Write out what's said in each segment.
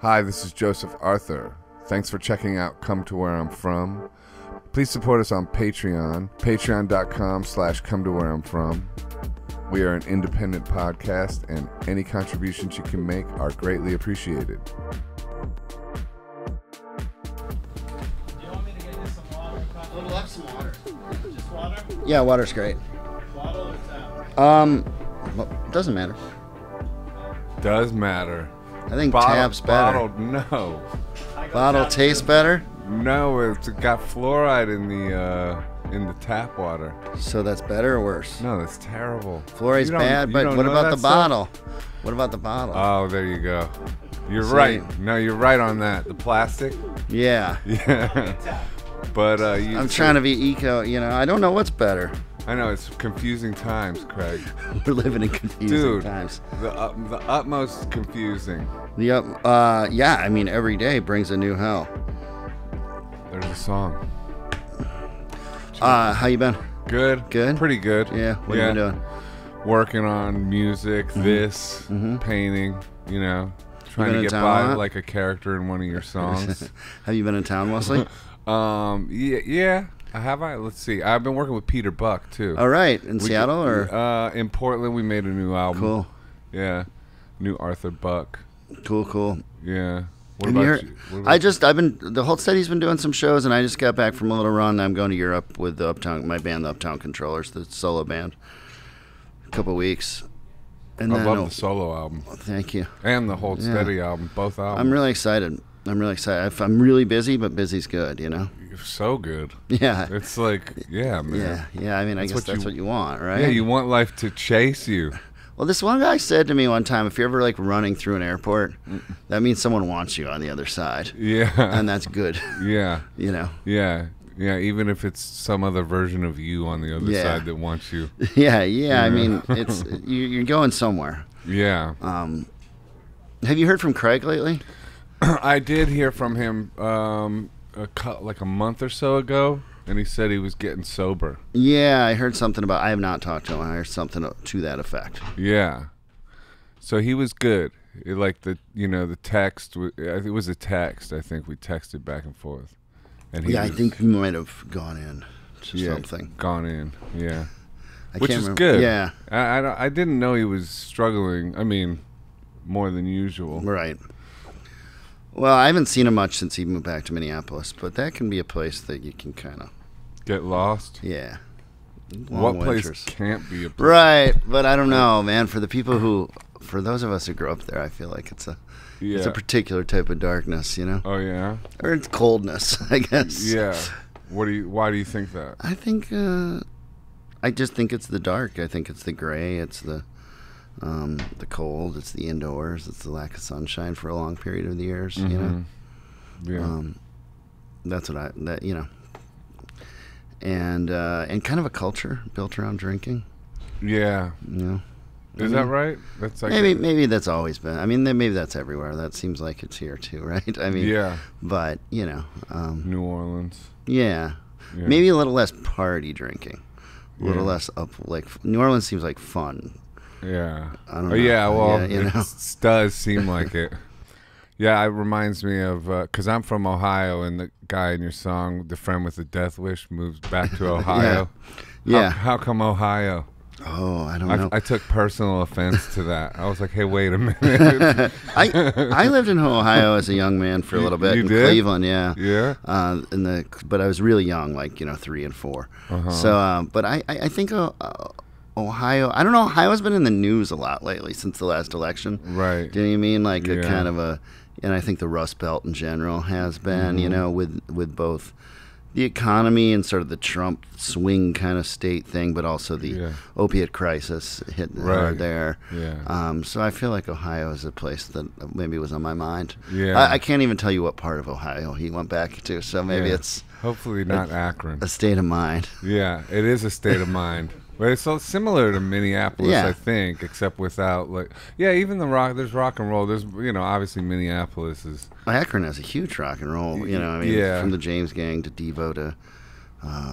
Hi, this is Joseph Arthur. Thanks for checking out Come to Where I'm From. Please support us on Patreon, patreon.com/come to where I'm from. We are an independent podcast, and any contributions you can make are greatly appreciated. Do you want me to get you some water? We'll have some water. Just water? Yeah, water's great. Bottle or tap? Well, doesn't matter. Does matter. I think tap's better. Bottled, no. Bottle tastes better, No, it's got fluoride in the tap water. so that's better or worse? No, that's terrible. Fluoride's bad, but what about the bottle? What about the bottle? Oh, there you go. You're See? right. No, you're right on that. The plastic. Yeah. Yeah. But I'm trying to be eco. I don't know what's better. I know it's confusing times, Craig. We're living in confusing Dude, times. The utmost confusing. Yeah. I mean, every day brings a new hell. There's a song. How you been? Good. Good? Pretty good. Yeah. What have you been doing? Working on music, painting. Trying to get by like a character in one of your songs. Have you been in town mostly? Yeah. Let's see. I've been working with Peter Buck too. All right, in Seattle or in Portland? We made a new album. Cool. Yeah, new Arthur Buck. Cool. Yeah. What And about you? I've been the whole steady's been doing some shows, and I just got back from a little run. I'm going to Europe with my band, the Uptown Controllers, the solo band. A couple weeks. And I love the solo album. Thank you. And the Hold Steady album, both albums. I'm really excited. I'm really busy, but busy's good, You're so good. Yeah. It's like, yeah, man. Yeah. I mean, I guess that's what you want, right? Yeah, you want life to chase you. Well, this one guy said to me one time, if you're ever like running through an airport, that means someone wants you on the other side. Yeah. And that's good. Yeah. Yeah. Yeah, even if it's some other version of you on the other side that wants you. Yeah. I mean, it's you're going somewhere. Yeah. Have you heard from Craig lately? I did hear from him like a month or so ago, and he said he was getting sober. Yeah, I heard something about. I have not talked to him. I heard something to that effect. Yeah. So he was good. The text. It was a text. I think we texted back and forth. And I think you might have gone in to something. Gone in. Yeah. Which is good. Yeah. I didn't know he was struggling. I mean, more than usual. Right. Well, I haven't seen him much since he moved back to Minneapolis, but that can be a place that you can kind of get lost. Yeah. What place can't be a place? Right, but I don't know, man. For those of us who grew up there, I feel like it's a particular type of darkness, Oh yeah. Or it's coldness, I guess. Yeah. Why do you think that? I think I just think it's the dark. I think it's the gray. It's the cold. It's the indoors. It's the lack of sunshine for a long period of the years. Yeah. That's what and kind of a culture built around drinking. Yeah. Is that right? That's like maybe that's always been. I mean, maybe that's everywhere. That seems like it's here too, right? I mean, yeah. But New Orleans. Yeah. Maybe a little less party drinking. A little less New Orleans seems like fun. Yeah. I don't know. Yeah, well, it does seem like it. Yeah, it reminds me of, because I'm from Ohio, and the guy in your song, the friend with the death wish, moves back to Ohio. Yeah. How come Ohio? Oh, I don't know. I took personal offense to that. I was like, hey, wait a minute. I lived in Ohio as a young man for a little bit. In Cleveland, yeah. Yeah? But I was really young, 3 and 4. Uh-huh. So, but I think Ohio, I don't know, Ohio's been in the news a lot lately since the last election. Right. Do you know what I mean? A kind of and I think the Rust Belt in general has been, with both the economy and sort of the Trump swing kind of state thing, but also the opiate crisis hitting hard there. Yeah. So I feel like Ohio is a place that maybe was on my mind. Yeah. I can't even tell you what part of Ohio he went back to, so maybe it's hopefully not Akron. A state of mind. Yeah, it is a state of mind. But it's so similar to Minneapolis, I think, except without even there's rock and roll. There's obviously Minneapolis is. Akron has a huge rock and roll. From the James Gang to Devo to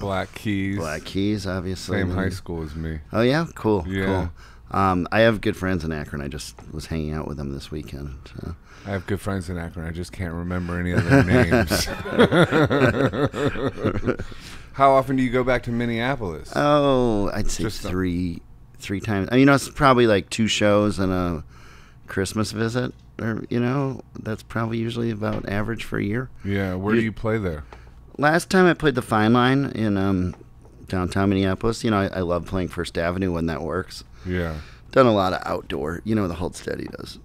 Black Keys. Black Keys, obviously. Same high school as me. Oh yeah, cool. Yeah. Cool. I have good friends in Akron. I just was hanging out with them this weekend. So. I have good friends in Akron. I just can't remember any of their names. How often do you go back to Minneapolis? Oh, I'd say Just three times. I mean, it's probably like 2 shows and a Christmas visit. Or, that's probably usually about average for a year. Yeah, where do you play there? Last time I played the Fine Line in downtown Minneapolis. I love playing First Avenue when that works. Yeah. Done a lot of outdoor. The Hold Steady does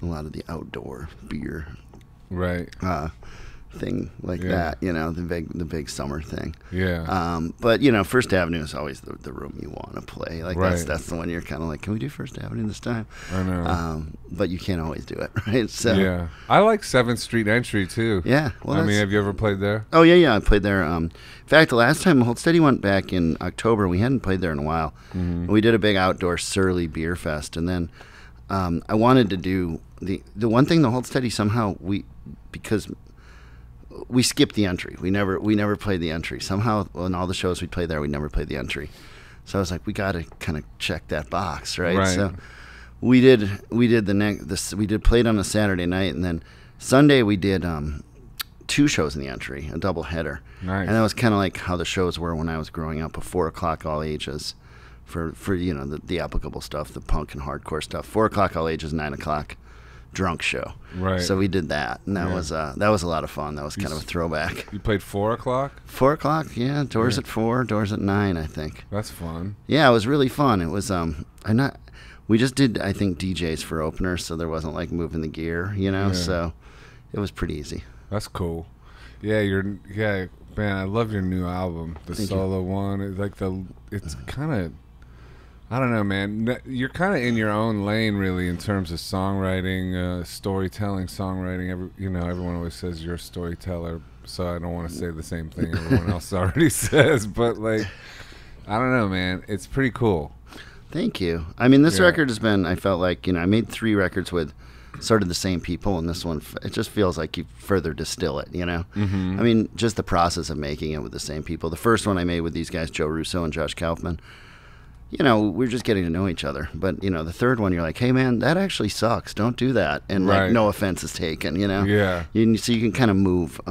a lot of the outdoor beer Right. thing like that. The big summer thing. Yeah. But First Avenue is always the room you want to play. Like Right. that's the one you're kind of like, can we do First Avenue this time? I know. But you can't always do it, right? So Yeah. I like 7th Street Entry, too. yeah. Well, I mean, have you ever played there? oh yeah. I played there. In fact, the last time Hold Steady went back in October, we hadn't played there in a while. Mm-hmm. We did a big outdoor Surly Beer Fest, and then I wanted to do the one thing the Hold Steady somehow because we skipped the entry. We never played the entry. Somehow on all the shows we played there, we never played the entry. So I was like, we got to kind of check that box, right? Right. So we did played on a Saturday night, and then Sunday we did 2 shows in the entry, a double header. Nice. And that was kind of like how the shows were when I was growing up, a 4 o'clock all ages for the applicable stuff, the punk and hardcore stuff. 4 o'clock all ages, 9 o'clock drunk show. Right. So we did that, and that was a lot of fun. That was kind of a throwback. You played 4 o'clock? 4 o'clock, yeah. Doors at 4, doors at 9, I think. That's fun. Yeah, it was really fun. It was we just did, I think, DJs for openers, so there wasn't like moving the gear, Yeah. So it was pretty easy. That's cool. Yeah, man, I love your new album, the Thank you. solo one. It's kind of, I don't know, man. You're kind of in your own lane, really, in terms of songwriting, storytelling, songwriting. Everyone always says you're a storyteller, so I don't want to say the same thing everyone else already says. But I don't know, man. It's pretty cool. Thank you. I mean, this Yeah. record has been, I felt like, I made 3 records with sort of the same people, and this one, it just feels like you further distill it, Mm-hmm. I mean, just the process of making it with the same people. The first one I made with these guys, Joe Russo and Josh Kaufman, we're just getting to know each other. But, the third one, you're like, hey, man, that actually sucks. Don't do that. And, Right. no offense is taken, Yeah. So you can kind of move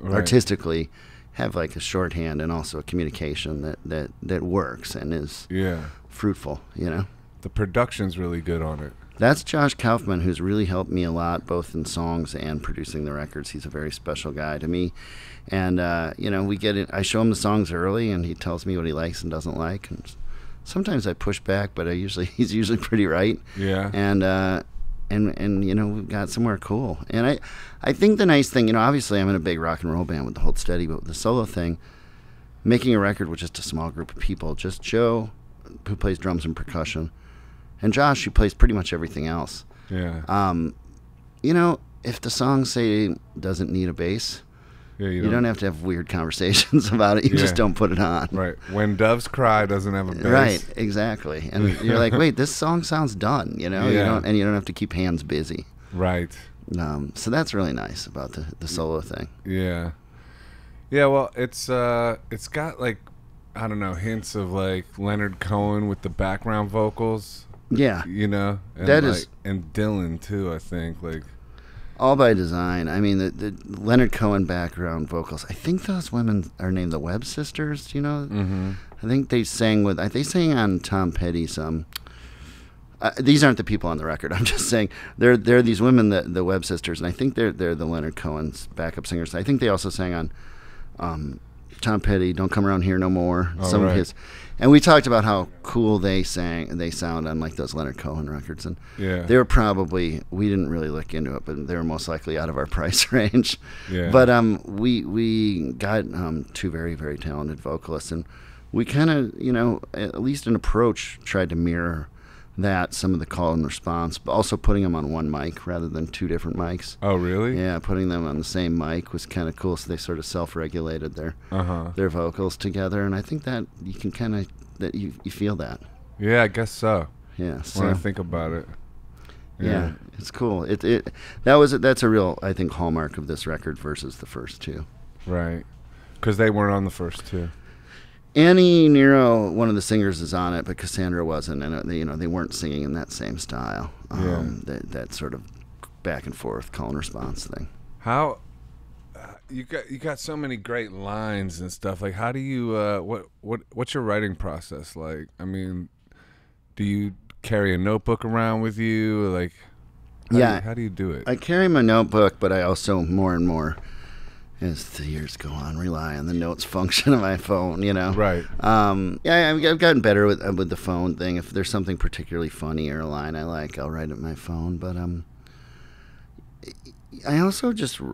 artistically, have like a shorthand and also a communication that works and is Yeah. fruitful, The production's really good on it. That's Josh Kaufman, who's really helped me a lot, both in songs and producing the records. He's a very special guy to me. And, we get it. I show him the songs early, and he tells me what he likes and doesn't like. And sometimes I push back, but he's usually pretty right. Yeah. And we've got somewhere cool. And I think the nice thing, obviously I'm in a big rock and roll band with the Hold Steady, but with the solo thing, making a record with just a small group of people, just Joe, who plays drums and percussion, and Josh, who plays pretty much everything else. Yeah. If the song, say, doesn't need a bass, Yeah. you don't have to have weird conversations about it. You just Yeah. don't put it on. Right. When Doves Cry doesn't have a bass. Right, exactly. And you're like, wait, this song sounds done, Yeah. You don't have to keep hands busy. Right. So that's really nice about the solo thing. Yeah. Yeah, well, it's got I don't know, hints of Leonard Cohen with the background vocals. Yeah, And That is- and Dylan too, I think. all by design. I mean, the Leonard Cohen background vocals. I think those women are named the Webb Sisters. Mm-hmm. I think they sang on Tom Petty's. These aren't the people on the record. I'm just saying they're these women, the Webb Sisters, and I think they're the Leonard Cohen's backup singers. I think they also sang on Tom Petty, "Don't Come Around Here No More." Oh, Some right. of his, and we talked about how cool they sound on those Leonard Cohen records, and Yeah. they were probably, we didn't really look into it, but they were most likely out of our price range. Yeah. But we got 2 very, very talented vocalists, and we kind of, at least an approach, tried to mirror that, some of the call and response, but also putting them on one mic rather than 2 different mics. Oh, really? Yeah, putting them on the same mic was kind of cool, so they sort of self-regulated Uh-huh. their vocals together, and I think that you can kind of, that you feel that. Yeah, I guess so. Yeah, so When I think about it. yeah, it's cool. That's a real, I think, hallmark of this record versus the first 2. Right. Because they weren't on the first 2. Annie Nero, one of the singers, is on it, but Cassandra wasn't, and they weren't singing in that same style. That sort of back and forth call and response thing. How you got so many great lines and stuff. Like, how do you what's your writing process like? I mean, do you carry a notebook around with you? Like, how do you do it? I carry my notebook, but I also more and more, as the years go on, rely on the notes function of my phone, Right. I've gotten better with the phone thing. If there's something particularly funny or a line I like, I'll write it on my phone. But I also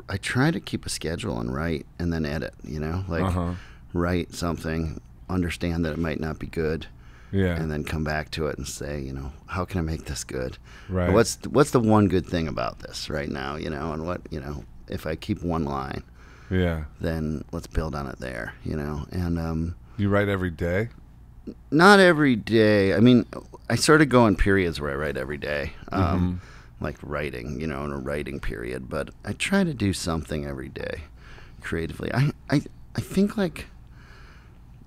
I try to keep a schedule and write and then edit, write something, understand that it might not be good. Yeah. And then come back to it and say, how can I make this good? Right. Or what's the one good thing about this right now, and what, if I keep one line. Yeah. Then let's build on it there, And you write every day? Not every day. I mean, I sort of go in periods where I write every day, like writing, in a writing period. But I try to do something every day, creatively. I think like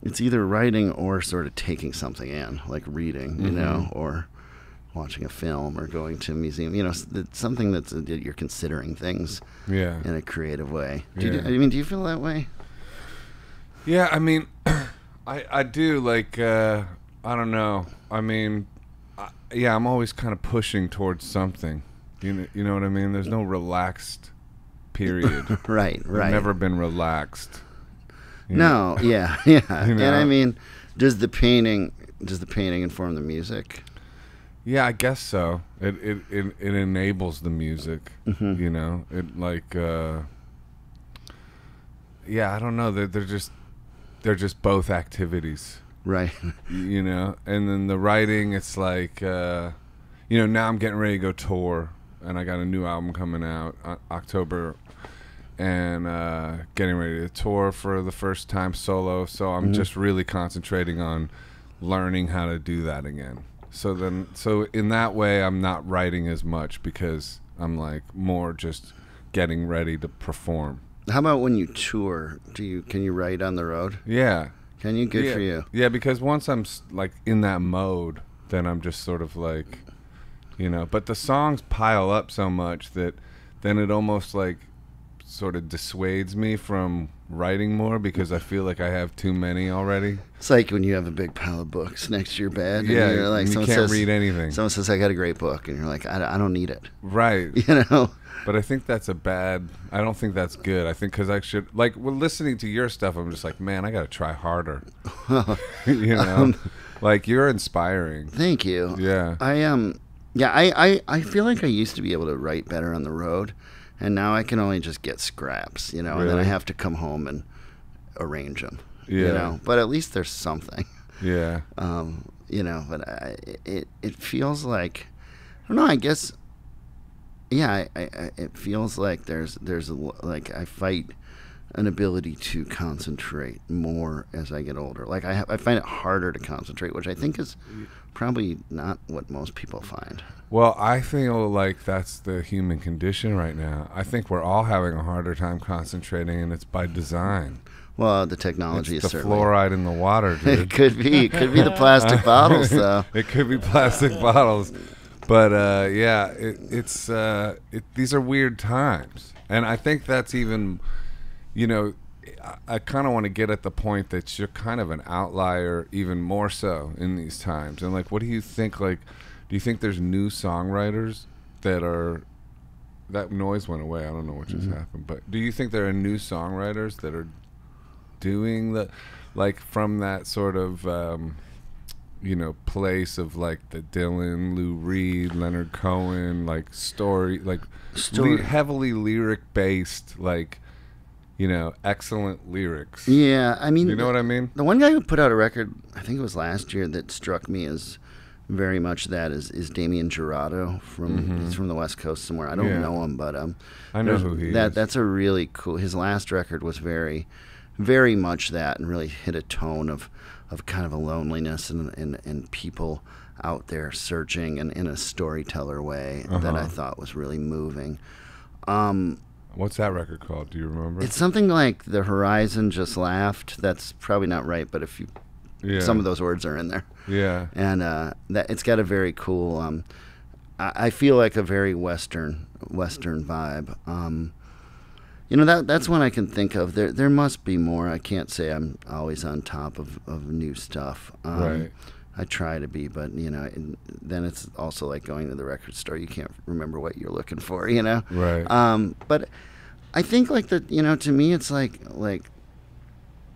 it's either writing or sort of taking something in, like reading, or watching a film or going to a museum, something that you're considering things in a creative way. Do you feel that way? Yeah, I mean, I do, like, I don't know. I mean, I'm always kind of pushing towards something. You know what I mean? There's no relaxed period. Right. I've never been relaxed. No, yeah. And I mean, does the painting inform the music? Yeah, I guess so. It enables the music. It like I don't know. They're just both activities. Right. And then the writing, it's like now I'm getting ready to go tour, and I got a new album coming out October, and getting ready to tour for the first time solo. So I'm just really concentrating on learning how to do that again. So in that way, I'm not writing as much because I'm like more just getting ready to perform. How about when you tour? Can you write on the road? Yeah. Can you? Good for you. Yeah, because once I'm like in that mode, then I'm just sort of like, But the songs pile up so much that then it almost like sort of dissuades me from writing more because I feel like I have too many already. It's like when you have a big pile of books next to your bed. Yeah, and you're like, you can't read anything. Someone says, I got a great book. And you're like, I don't need it. Right. But I think that's I don't think that's good. I think because I should, like, listening to your stuff, I'm just like, man, I got to try harder. Like, you're inspiring. Thank you. Yeah. I feel like I used to be able to write better on the road. And now I can only just get scraps, Really? And then I have to come home and arrange them, But at least there's something. Yeah. But it feels like, I don't know, I guess, it feels like there's like I fight an ability to concentrate more as I get older. Like I find it harder to concentrate, which I think is probably not what most people find. Well, I feel like that's the human condition right now. I think we're all having a harder time concentrating, and it's by design. Well, the technology it's is the certainly... fluoride in the water, dude. It could be. It could be the plastic bottles, though. It could be plastic bottles. But, these are weird times. And I think that's even, I kind of want to get at the point that you're kind of an outlier even more so in these times. And, like, what do you think, like... Do you think there's new songwriters that are... That noise went away. I don't know what just happened. But do you think there are new songwriters that are doing the... Like, from that sort of, place of, like, the Dylan, Lou Reed, Leonard Cohen, like, heavily lyric-based, like... excellent lyrics. Yeah, I mean... You know what I mean? The one guy who put out a record, I think it was last year, that struck me as... very much that is Damien Jurado he's from the West Coast somewhere. I don't know him, but I know who he is. That's a really cool. His last record was very, very much that, and really hit a tone of kind of a loneliness and people out there searching and in a storyteller way that I thought was really moving. What's that record called? Do you remember? It's something like The Horizon Just Laughed. That's probably not right, but if you some of those words are in there. Yeah. And that it's got a very cool. I feel like a very Western vibe. That's one I can think of. There must be more. I can't say I'm always on top of new stuff. Right. I try to be, but then it's also like going to the record store. You can't remember what you're looking for, Right. But I think like to me, it's like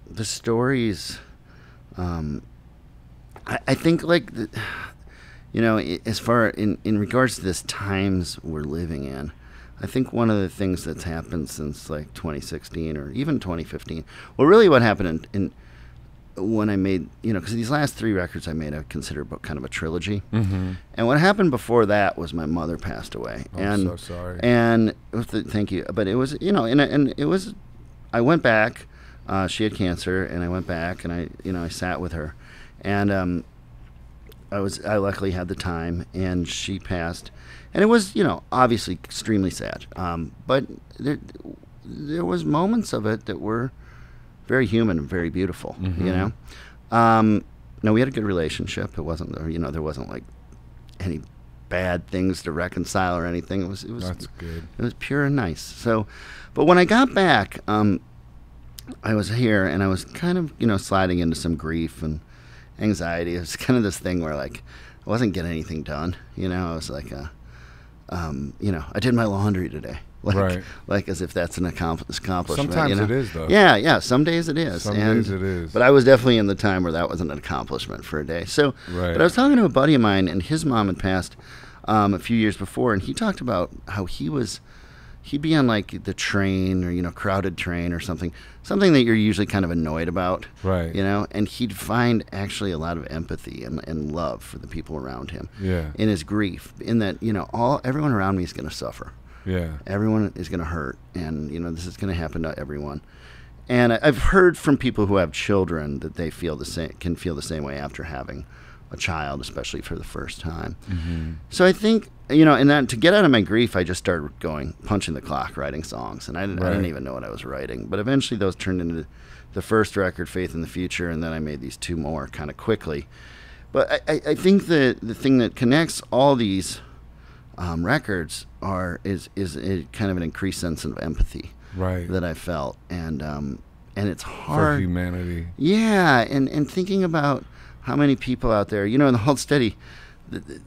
the stories. I think like as far in regards to this times we're living in, I think one of the things that's happened since like 2016 or even 2015, well, really what happened in when I made, because these last 3 records I made, I consider kind of a trilogy. Mm-hmm. And what happened before that was my mother passed away. I'm so sorry. And thank you. But it was, and it was, I went back. She had cancer, and I went back, and I sat with her, and I luckily had the time, and she passed, and it was, obviously extremely sad. But there was moments of it that were very human and very beautiful. Mm-hmm. No, we had a good relationship. It wasn't, there wasn't like any bad things to reconcile or anything. It was That's good. It was pure and nice. So, but when I got back, I was here and I was kind of, sliding into some grief and anxiety. It was kind of this thing where like I wasn't getting anything done. I was like, I did my laundry today. Right. Like as if that's an accomplishment. Sometimes it is, though. Yeah. Some days it is. Some days it is. But I was definitely in the time where that wasn't an accomplishment for a day. So, right. But I was talking to a buddy of mine, and his mom had passed a few years before, and he talked about how he'd be on like the train or crowded train or something that you're usually kind of annoyed about, right? And he'd find actually a lot of empathy and love for the people around him, in his grief, in that everyone around me is going to suffer. Yeah. Everyone is going to hurt, and this is going to happen to everyone. And I've heard from people who have children that they can feel the same way after having a child, especially for the first time. Mm-hmm. So I think and then to get out of my grief, I just started punching the clock, writing songs, and I didn't even know what I was writing. But eventually, those turned into the first record, Faith in the Future, and then I made these 2 more kind of quickly. But I think the thing that connects all these records is a kind of an increased sense of empathy, right, that I felt, and it's hard for humanity. Yeah, and thinking about how many people out there, in the Hold Steady,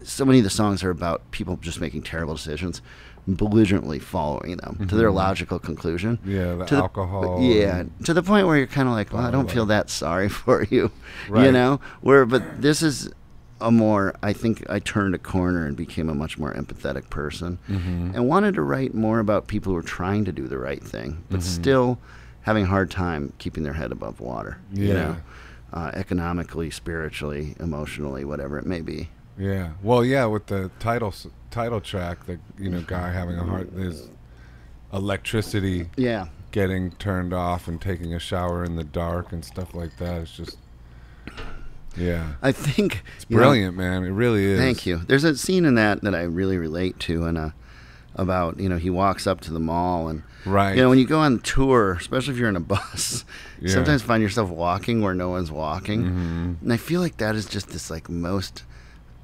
so many of the songs are about people just making terrible decisions, belligerently following them to their logical conclusion. Yeah, the alcohol. To the point where you're kind of like, well, I don't feel that sorry for you, right. But this is I think I turned a corner and became a much more empathetic person, and wanted to write more about people who are trying to do the right thing, but still having a hard time keeping their head above water, economically, spiritually, emotionally, whatever it may be. Yeah. Well, yeah, with the title track, the guy having a heart, there's electricity getting turned off and taking a shower in the dark and stuff like that. It's just I think it's brilliant, man. It really is. Thank you. There's a scene in that I really relate to, and about he walks up to the mall, and right. When you go on tour, especially if you're in a bus, you sometimes find yourself walking where no one's walking, and I feel like that is just this like most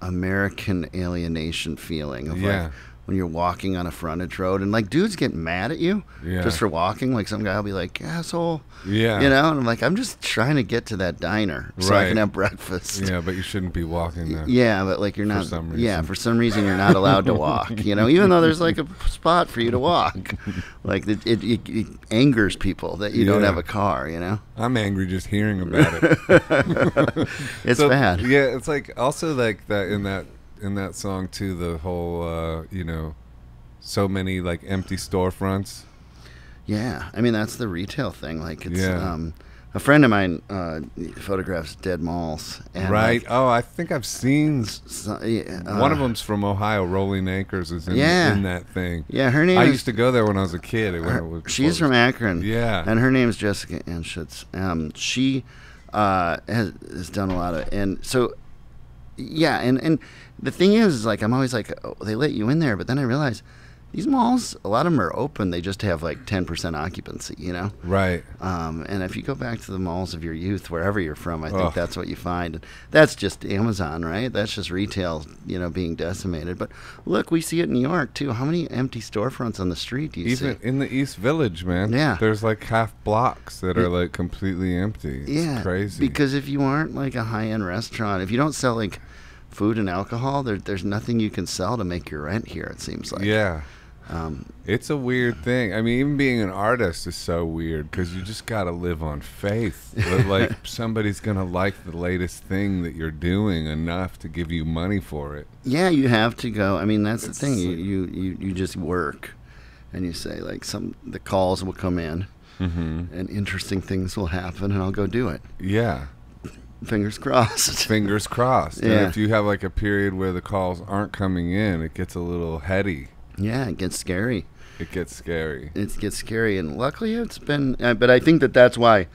American alienation feeling of like when you're walking on a frontage road and like dudes get mad at you just for walking. Like some guy will be like, asshole. Yeah. And I'm like, I'm just trying to get to that diner so I can have breakfast. Yeah, but you shouldn't be walking there. Yeah, but like you're not. For some reason. Yeah, for some reason you're not allowed to walk. Even though there's like a spot for you to walk. Like it angers people that you don't have a car. I'm angry just hearing about it. It's bad. Yeah, it's like also like that in that song too. The whole so many like empty storefronts. Yeah, I mean that's the retail thing. Like it's a friend of mine photographs dead malls. And right. Like, I think I've seen one of them's from Ohio. Rolling Acres is in that thing. Yeah, her name. I used to go there when I was a kid. She's from Akron. Yeah, and her name's Jessica Anschutz. She has done a lot of, and so and the thing is like I'm always like, oh, they let you in there, but then I realize these malls, a lot of them are open. They just have like 10% occupancy, you know? Right. And if you go back to the malls of your youth, wherever you're from, I think that's what you find. And that's just Amazon, right? That's just retail, you know, being decimated. But look, we see it in New York, too. How many empty storefronts on the street do you see? Even in the East Village, man. Yeah. There's like half blocks that are like completely empty. It's crazy. Because if you aren't like a high-end restaurant, if you don't sell like food and alcohol, there's nothing you can sell to make your rent here, it seems like. Yeah. It's a weird thing. I mean, even being an artist is so weird because you just got to live on faith. That, like, somebody's going to like the latest thing that you're doing enough to give you money for it. Yeah, you have to go. I mean, that's the thing. You just work and you say, like, the calls will come in and interesting things will happen and I'll go do it. Yeah. Fingers crossed. Fingers crossed. Yeah. And if you have, like, a period where the calls aren't coming in, it gets a little heady. Yeah, it gets scary. It gets scary. It gets scary, and luckily it's been. But I think that's why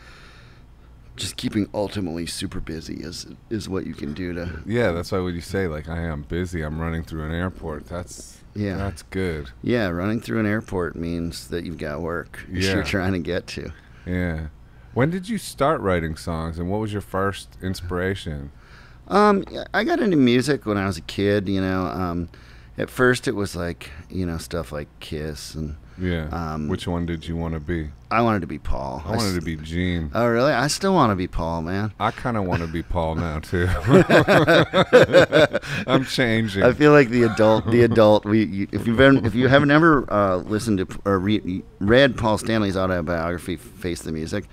just keeping ultimately super busy is what you can do to. Yeah, that's why when you say like I am busy, I'm running through an airport. That's good. Yeah, running through an airport means that you've got work you're trying to get to. Yeah. When did you start writing songs, and what was your first inspiration? I got into music when I was a kid. You know. At first, it was like, you know, stuff like Kiss and... Yeah. Which one did you want to be? I wanted to be Paul. I wanted to be Gene. Oh, really? I still want to be Paul, man. I kind of want to be Paul now, too. I'm changing. I feel like the adult. If you haven't ever listened to or read Paul Stanley's autobiography, Face the Music,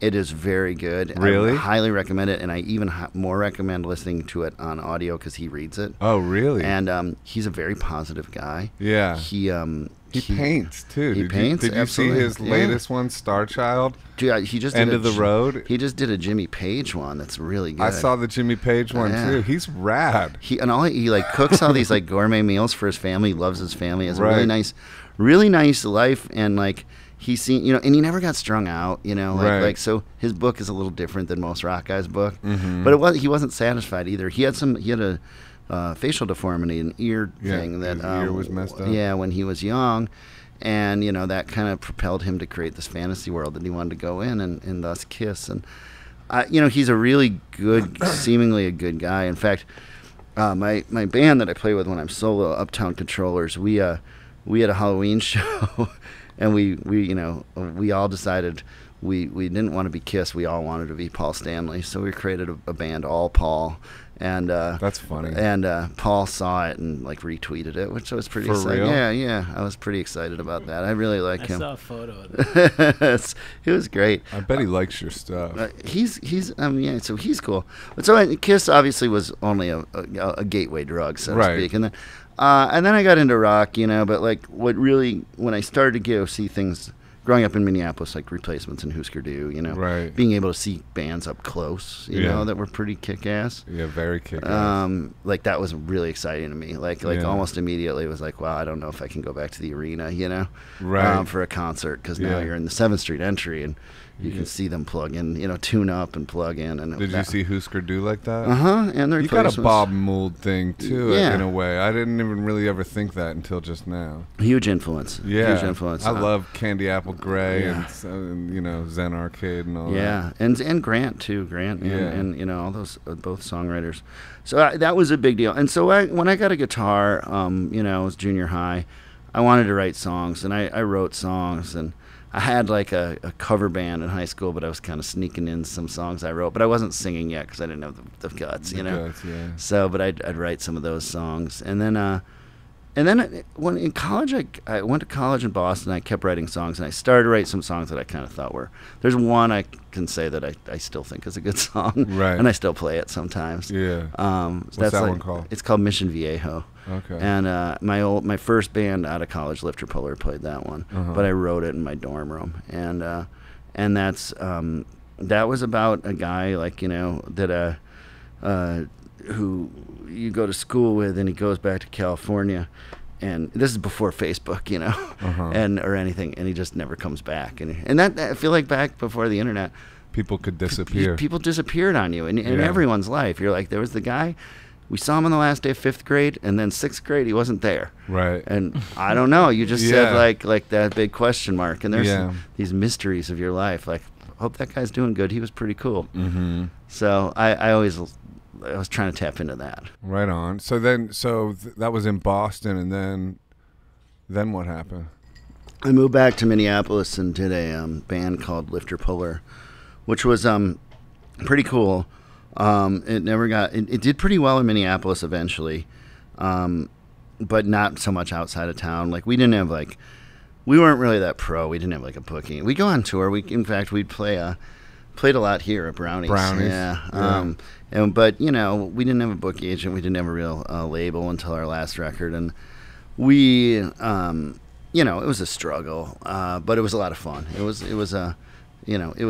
it is very good. Really? I highly recommend it, and I even more recommend listening to it on audio because he reads it. Oh, really? And he's a very positive guy. Yeah. He paints too. He paints. Did you see his latest one, Star Child? Dude, he just End of the Road. He just did a Jimmy Page one that's really good. I saw the Jimmy Page one too. He's rad. He like cooks all these like gourmet meals for his family. He loves his family. He has a really nice life, and like. He seen, you know, and he never got strung out, you know, like so his book is a little different than most rock guys' book, but he wasn't satisfied either. He had a facial deformity, an ear thing that his ear was messed up. Yeah, when he was young, and you know that kind of propelled him to create this fantasy world that he wanted to go in, and thus Kiss. And you know, he's a really good, seemingly a good guy. In fact, my band that I play with when I'm solo, Uptown Controllers, we had a Halloween show. And we all decided we didn't want to be Kiss. We all wanted to be Paul Stanley. So we created a band, All Paul. And that's funny. And Paul saw it and like retweeted it, which I was pretty excited. Real? Yeah. I was pretty excited about that. I really like him. I saw a photo of it. It was great. I bet he likes your stuff. So he's cool. But so Kiss obviously was only a gateway drug, so to speak. And then I got into rock, you know, but like when I started to go see things growing up in Minneapolis, like Replacements and Husker Du, you know, being able to see bands up close, you know, that were pretty kick-ass. Yeah, very kick-ass. Like that was really exciting to me. Like almost immediately it was like, wow, I don't know if I can go back to the arena, you know, for a concert, because now you're in the 7th Street entry and you can see them plug in, you know, tune up and plug in. And did you see Husker Du like that? And the you got a Bob Mould thing too, in a way. I didn't even really ever think that until just now. Huge influence. Yeah, huge influence. I love Candy Apple Gray and you know, Zen Arcade and all that. Yeah, and Grant too. And you know, all those both songwriters. So that was a big deal. And so when I got a guitar, you know, it was junior high, I wanted to write songs, and I wrote songs, and I had like a cover band in high school, but I was kind of sneaking in some songs I wrote, but I wasn't singing yet because I didn't have the guts, you know. So, but I'd write some of those songs, and then when in college, I went to college in Boston. I kept writing songs, and I started to write some songs that I kind of thought were. There's one I can say that I still think is a good song, and I still play it sometimes. Yeah. What's that one called? It's called Mission Viejo. Okay. And my first band out of college, Lifter Puller, played that one, but I wrote it in my dorm room, and that's that was about a guy, like, you know, that who you go to school with, and he goes back to California, and this is before Facebook, you know, or anything, and he just never comes back, and that I feel like back before the internet, people could disappear. People disappeared on you in everyone's life. You're like, there was the guy we saw him on the last day of 5th grade, and then 6th grade he wasn't there. Right. And I don't know. You just said like that big question mark, and there's these mysteries of your life. Like, hope that guy's doing good. He was pretty cool. Mm-hmm. So I was trying to tap into that. Right on. So then, that was in Boston, and then what happened? I moved back to Minneapolis and did a band called Lifter Puller, which was pretty cool. It did pretty well in Minneapolis eventually, but not so much outside of town. Like, we weren't really that pro. We didn't have like a booking. We go on tour. We'd played a lot here at Brownies. Yeah. But we didn't have a book agent. We didn't have a real label until our last record, and we, it was a struggle, but it was a lot of fun. It was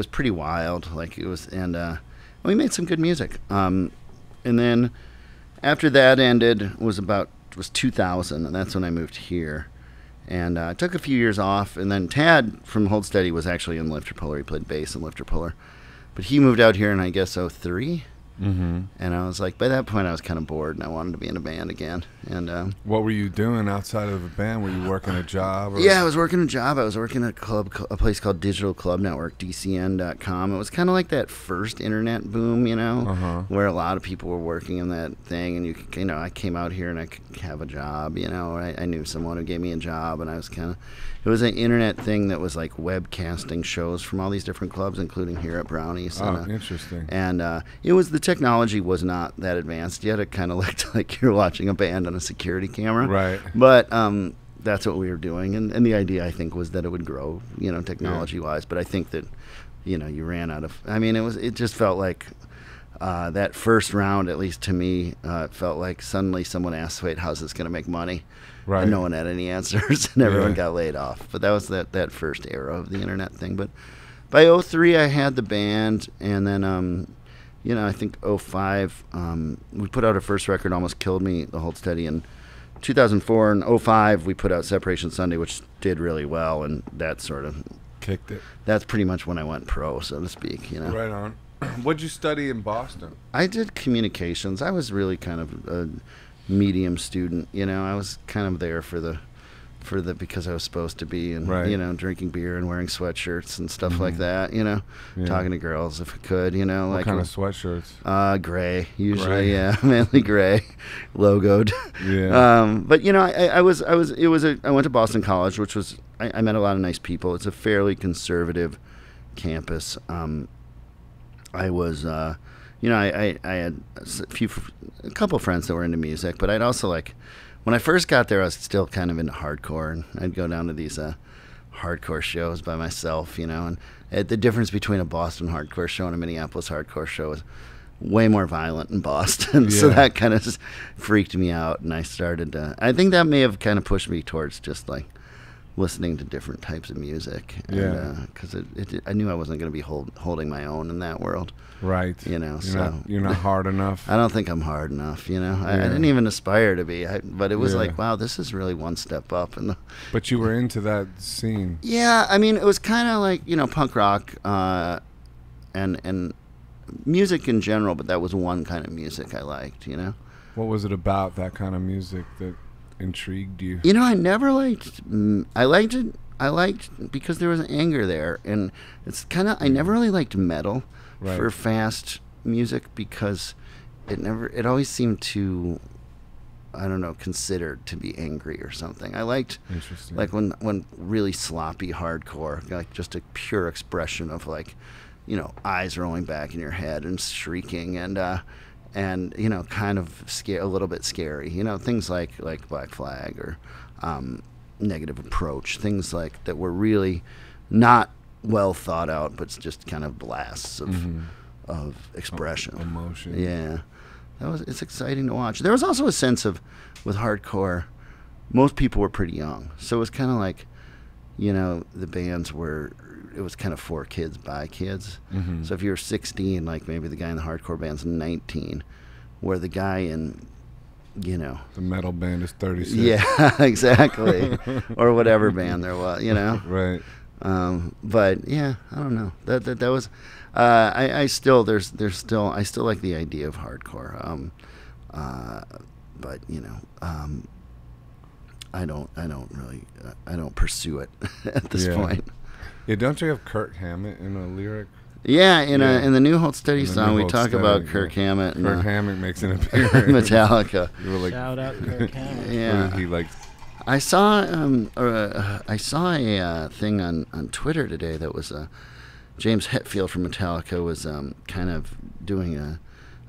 pretty wild. Like, it was, and we made some good music. And then after that ended was 2000, and that's when I moved here. And I took a few years off, and then Tad from Hold Steady was actually in Lifter Puller. He played bass in Lifter Puller. But he moved out here in, I guess, 2003. Mm-hmm. And I was like, by that point I was kind of bored, and I wanted to be in a band again. And what were you doing outside of the band? Were you working a job? Or? Yeah, I was working a job. I was working at a place called Digital Club Network, DCN.com. It was kind of like that first internet boom, where a lot of people were working in that thing. And I came out here and I could have a job. I knew someone who gave me a job, and I was it was an internet thing that was like webcasting shows from all these different clubs, including here at Brownies. Oh, interesting. And the technology was not that advanced yet. It kind of looked like you're watching a band on a security camera. Right. But that's what we were doing. And the idea, I think, was that it would grow, technology-wise. But I think that, you ran out of... it just felt like that first round, at least to me, it felt like suddenly someone asked, wait, how's this going to make money? Right. And no one had any answers, and everyone got laid off. But that was that first era of the internet thing. But by 2003, I had the band, and then... I think 2005, we put out our first record, Almost Killed Me, the Hold Steady, in 2004. And 2005, we put out Separation Sunday, which did really well, and that sort of... kicked it. That's pretty much when I went pro, so to speak, Right on. What'd you study in Boston? I did communications. I was really kind of a medium student, I was kind of there because I was supposed to be, and drinking beer and wearing sweatshirts and stuff like that, talking to girls if I could, What kind of sweatshirts? Gray usually, mainly gray, logoed. Yeah. But I went to Boston College, which was I met a lot of nice people. It's a fairly conservative campus. I was I had a couple friends that were into music, but I'd also when I first got there, I was still kind of into hardcore, and I'd go down to these hardcore shows by myself, and the difference between a Boston hardcore show and a Minneapolis hardcore show is way more violent in Boston, so that kind of just freaked me out, and I started I think that may have kind of pushed me towards just listening to different types of music, because I knew I wasn't going to be holding my own in that world. Right. You're not hard enough. I don't think I'm hard enough, I didn't even aspire to be, but it was like, wow, this is really one step up. But you were into that scene. Yeah, it was kind of like, punk rock and music in general, but that was one kind of music I liked, What was it about that kind of music that intrigued you? I never liked... I liked it because there was anger there, and it's kind of... I never really liked metal for fast music because it always seemed too, I don't know, considered to be angry or something. I liked when really sloppy hardcore, like just a pure expression of eyes rolling back in your head and shrieking and kind of a little bit scary, things like Black Flag or Negative Approach, things like that were really not well thought out, but just kind of blasts of expression, emotion. Yeah, it's exciting to watch. There was also a sense of, with hardcore, most people were pretty young, so it was kind of like, the bands were. It was kind of for kids by kids. Mm-hmm. So if you're 16, like maybe the guy in the hardcore band's 19, where the guy in, the metal band is 36. Yeah, exactly. Or whatever band there was, Right. But yeah, I don't know. That was. I still like the idea of hardcore. but I don't pursue it at this point. Yeah, don't you have Kirk Hammett in a lyric? Yeah, in the New Hold Steady song, we talk about Kirk Hammett. Kirk Hammett makes an appearance. Metallica. Shout out Kirk Hammett. Yeah. He like. I saw a thing on Twitter today that was James Hetfield from Metallica was kind of doing a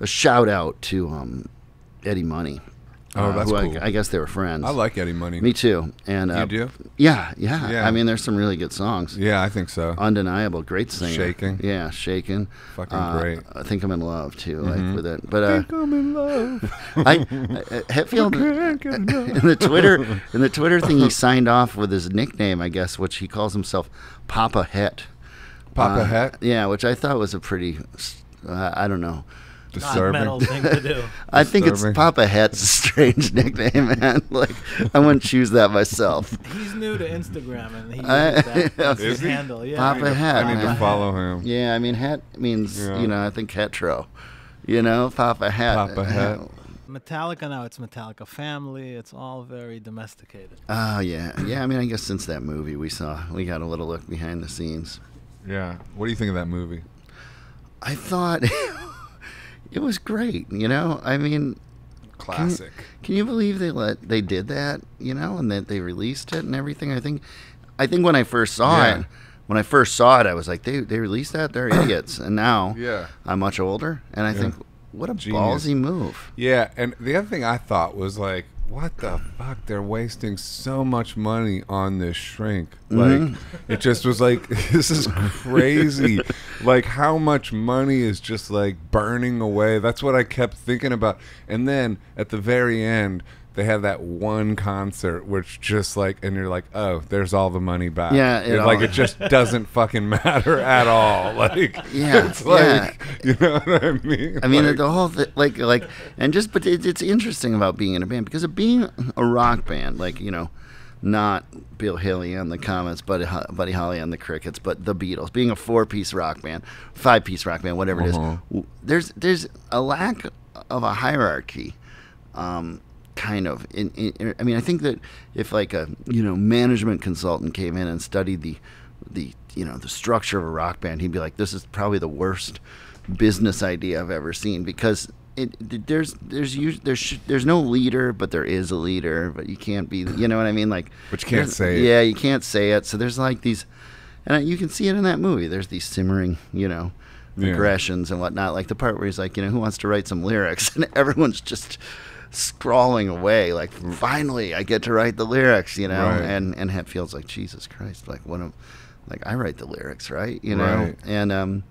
shout out to Eddie Money. Oh, that's cool. I guess they were friends. I like Eddie Money. Me too. And you do? Yeah. I mean, there's some really good songs. Yeah, I think so. Undeniable, great singer. Shaking. Yeah, Shaking. Fucking great. I think I'm in love too, like with it. But I think I'm in love. Hetfield in the Twitter thing, he signed off with his nickname, I guess, which he calls himself Papa Het. Papa Het? Yeah, which I thought was a pretty, I don't know. Disturbing. Not metal thing to do. I think it's Papa Het's a strange nickname, man. Like, I wouldn't choose that myself. He's new to Instagram, and he uses that as his handle. Yeah. Papa Het. I need to follow him. Yeah, I mean, Het means, I think hetero. Papa Het. Papa Het. Metallica now, it's Metallica family. It's all very domesticated. Oh, yeah. Yeah, I mean, I guess since that movie we got a little look behind the scenes. Yeah. What do you think of that movie? I thought... It was great, I mean, classic. Can you believe they did that, and that they released it and everything? I think when I first saw it, I was like, they released that? They're idiots. And now I'm much older, and I think, what a ballsy move. Yeah, and the other thing I thought was like, what the fuck? They're wasting so much money on this shrink. Like, it just was like, this is crazy. Like, how much money is just like burning away? That's what I kept thinking about. And then at the very end, they have that one concert, which just like, and you're like, oh, there's all the money back. Yeah, it just doesn't fucking matter at all. Like, it's like, you know what I mean? I mean, like, the whole thing, but it's interesting about being in a band, because of being a rock band, like, not Bill Haley on the Comets, Buddy Holly on the Crickets, but the Beatles, being a 4-piece rock band, 5-piece rock band, whatever it is, there's a lack of a hierarchy. Kind of. I mean, I think that if like a management consultant came in and studied the structure of a rock band, he'd be like, this is probably the worst business idea I've ever seen, because there's no leader, but there is a leader, but you can't be, you know what I mean? Like, but you can't say it. Yeah, you can't say it. So there's like these, and you can see it in that movie. There's these simmering, aggressions and whatnot. Like the part where he's like, who wants to write some lyrics, and everyone's just scrawling away, like, finally I get to write the lyrics, Right. and Hetfield's like, Jesus Christ, like, I write the lyrics, right, Right. And the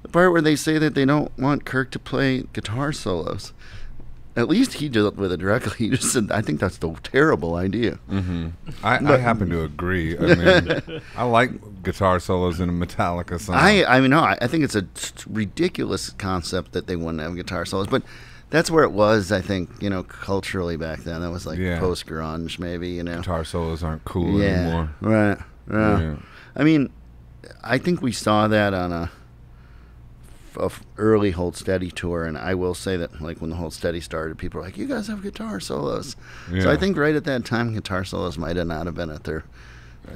part where they say that they don't want Kirk to play guitar solos, at least he did it with it directly. He just said, I think that's the terrible idea. I happen to agree. I mean, I like guitar solos in a Metallica song. I think it's a ridiculous concept that they wouldn't have guitar solos, but that's where it was, I think, culturally back then. That was like post-grunge, maybe, Guitar solos aren't cool anymore. Right. Yeah. I mean, I think we saw that on a early Hold Steady tour, and I will say that, like, when the Hold Steady started, people were like, you guys have guitar solos. Yeah. So I think right at that time, guitar solos might have not have been at their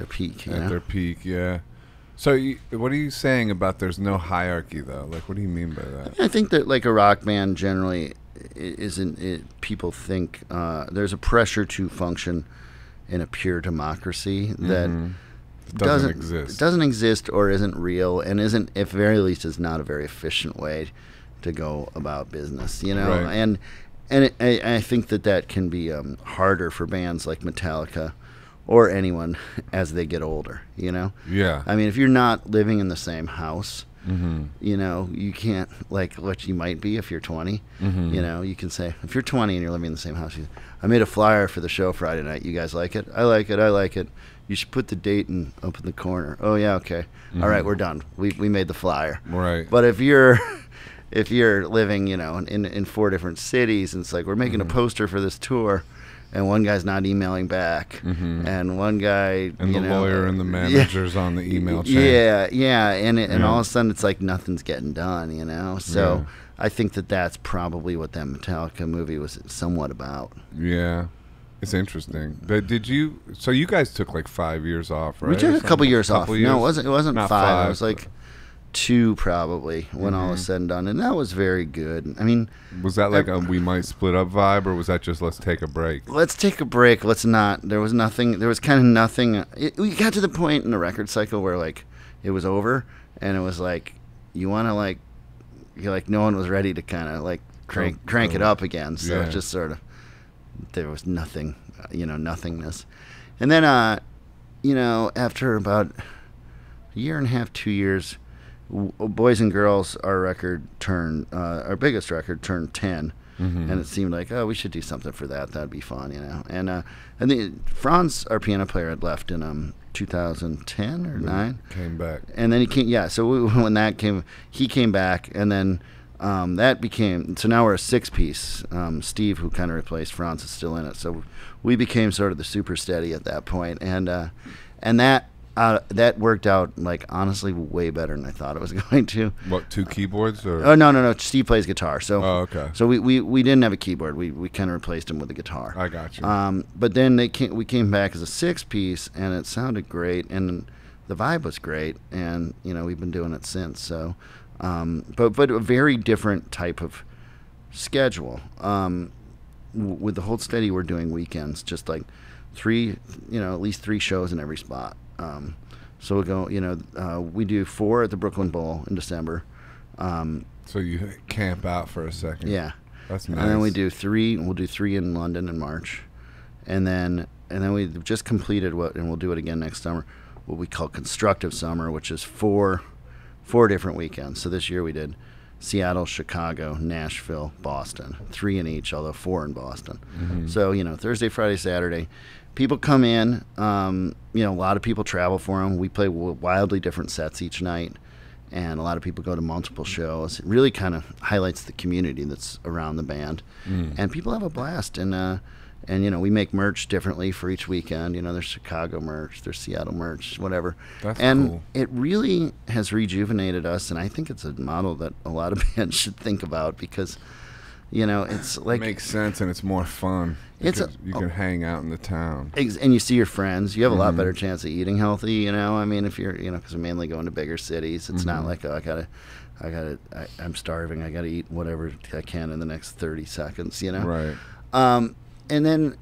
peak. Their peak, yeah. So what are you saying about there's no hierarchy, though? Like, what do you mean by that? I think that, like, a rock band generally people think there's a pressure to function in a pure democracy that doesn't exist or isn't real, and isn't, at very least, is not a very efficient way to go about business, Right. And I think that can be harder for bands like Metallica or anyone as they get older, Yeah. I mean, if you're not living in the same house, you can't, like, what you might be if you're 20. You can say, if you're 20 and you're living in the same house, I made a flyer for the show Friday night. You guys like it? I like it. You should put the date up in the corner. Oh yeah, okay. All right, we're done. We made the flyer. Right. But if you're living, in 4 different cities, and it's like, we're making a poster for this tour, and one guy's not emailing back, and one guy, and the lawyer and the manager's on the email chain. Yeah, and all of a sudden it's like nothing's getting done, So I think that's probably what that Metallica movie was somewhat about. Yeah. It's interesting. But so you guys took like 5 years off, right? We took a couple years off. Years? No, it wasn't Not 5. It was like 2 probably when all was said and done. And that was very good. I mean, was that like a we might split up vibe, or was that just let's take a break? Let's take a break. Let's not. There was nothing. There was kind of nothing. We got to the point in the record cycle where like it was over, and it was like you want to like, you're like no one was ready to kind of like crank it up again. So it just sort of, there was nothing, nothingness. And then, after about a year and a half, 2 years, Boys and Girls, our biggest record turned 10. And it seemed like, we should do something for that. That'd be fun, And Franz, our piano player, had left in 2010 or 9. Came back. And then he came, so when that came, he came back, and then that became, so now we're a 6-piece. Steve, who kind of replaced Franz, is still in it. So we became sort of the super steady at that point. And that worked out, like, honestly, way better than I thought it was going to. What, 2 keyboards? Or? Oh, no. Steve plays guitar. So, okay. So we didn't have a keyboard. We kind of replaced him with a guitar. I got you. But then we came back as a 6-piece, and it sounded great, and the vibe was great, and, we've been doing it since. So, but a very different type of schedule. With the Hold Steady, we're doing weekends, just like 3, at least 3 shows in every spot. So we'll go, we do 4 at the Brooklyn Bowl in December. So you camp out for a second. Yeah. That's nice. And then we'll do 3 in London in March. And then we just completed and we'll do it again next summer, what we call Constructive Summer, which is 4 different weekends. So this year we did Seattle, Chicago, Nashville, Boston. 3 in each, although 4 in Boston. So, Thursday, Friday, Saturday. People come in, a lot of people travel for them. We play wildly different sets each night, and a lot of people go to multiple shows. It really kind of highlights the community that's around the band, and people have a blast. And we make merch differently for each weekend. There's Chicago merch, there's Seattle merch, whatever. That's and cool. It really has rejuvenated us, and I think it's a model that a lot of bands should think about because, it's like... It makes sense, and it's more fun. You can hang out in the town. And you see your friends. You have a lot better chance of eating healthy, I mean, if you're, because we're mainly going to bigger cities. It's not like, I'm starving. I got to eat whatever I can in the next 30 seconds, Right. And then,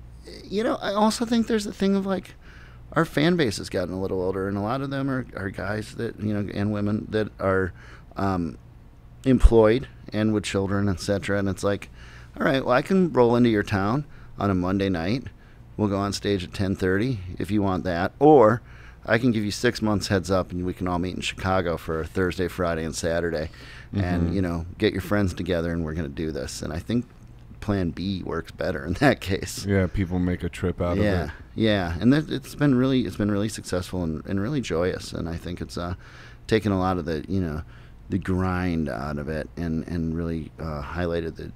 I also think there's a thing of, like, our fan base has gotten a little older, and a lot of them are guys that, and women that are employed and with children, etc. And it's like, all right, well, I can roll into your town on a Monday night. We'll go on stage at 10:30 if you want that. Or I can give you 6 months heads up, and we can all meet in Chicago for Thursday, Friday, and Saturday. And, get your friends together, and we're going to do this. And I think Plan B works better in that case. Yeah, people make a trip out of it. Yeah, and it's been really successful and really joyous. And I think it's taken a lot of the the grind out of it and really highlighted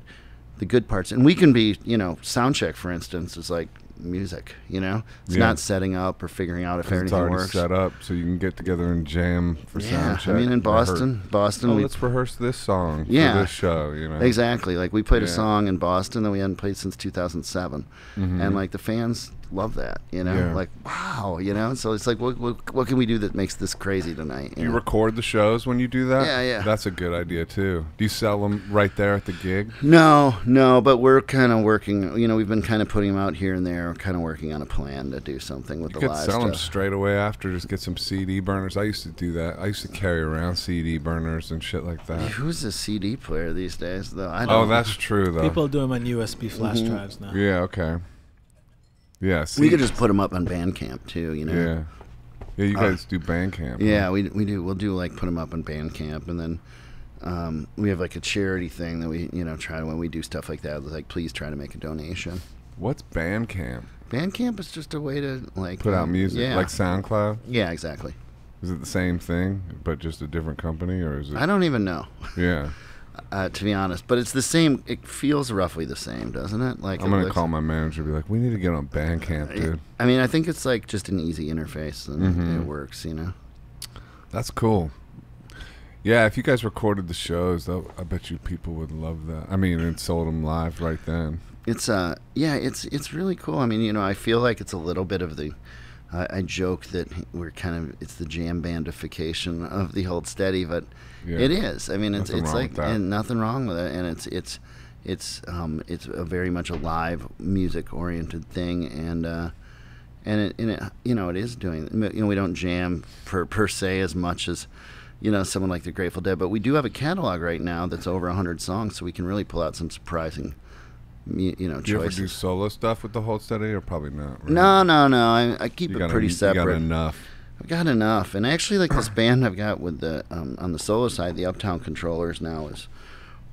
the good parts. And we can be sound check, for instance, is like music. It's not setting up or figuring out if everything already works. Set up so you can get together and jam for sound check. I mean, in Boston, let's rehearse this song for this show. Exactly. Like we played a song in Boston that we hadn't played since 2007, and like the fans love that. Like wow. So it's like, what can we do that makes this crazy tonight? Do you record the shows when you do that? Yeah. That's a good idea too. Do you sell them right there at the gig? No, but we're kind of working. We've been kind of putting them out here and there. We're kind of working on a plan to do something with the live stuff. You could sell them straight away after. Just get some CD burners. I used to do that. I used to carry around CD burners and shit like that. Who's a CD player these days, though? I don't know. That's true, though. People do them on USB flash drives now. Yeah. Okay. Yeah. We could just put them up on Bandcamp too. Yeah. Yeah. You guys do Bandcamp. Yeah, huh? we do. We'll do like put them up on Bandcamp, and then we have like a charity thing that we try to, when we do stuff like that, like please try to make a donation. What's Bandcamp? Bandcamp is just a way to like put out music, like SoundCloud. Yeah, exactly. Is it the same thing, but just a different company, or is it? I don't even know. Yeah. To be honest, but it's the same. It feels roughly the same, doesn't it? Like I'm gonna call my manager and be like, "We need to get on Bandcamp, dude." I mean, I think it's like just an easy interface, and it works. That's cool. Yeah, if you guys recorded the shows, I bet you people would love that. I mean, and sold them live right then. It's it's really cool. I mean, you know, I feel like it's a little bit of the. I joke that we're kind of it's the jam bandification of the Hold Steady, but it is. I mean, it's like and nothing wrong with it, and it's a very much a live music oriented thing, and it you know it is doing. You know, we don't jam per se as much as. You know, someone like the Grateful Dead, but we do have a catalog right now that's over 100 songs, so we can really pull out some surprising, you know, do you choices. ever do solo stuff with the Hold Steady, or probably not? Right? No. I keep it pretty separate. You got enough. I've got enough, and actually, like this band I've got with the on the solo side, the Uptown Controllers now is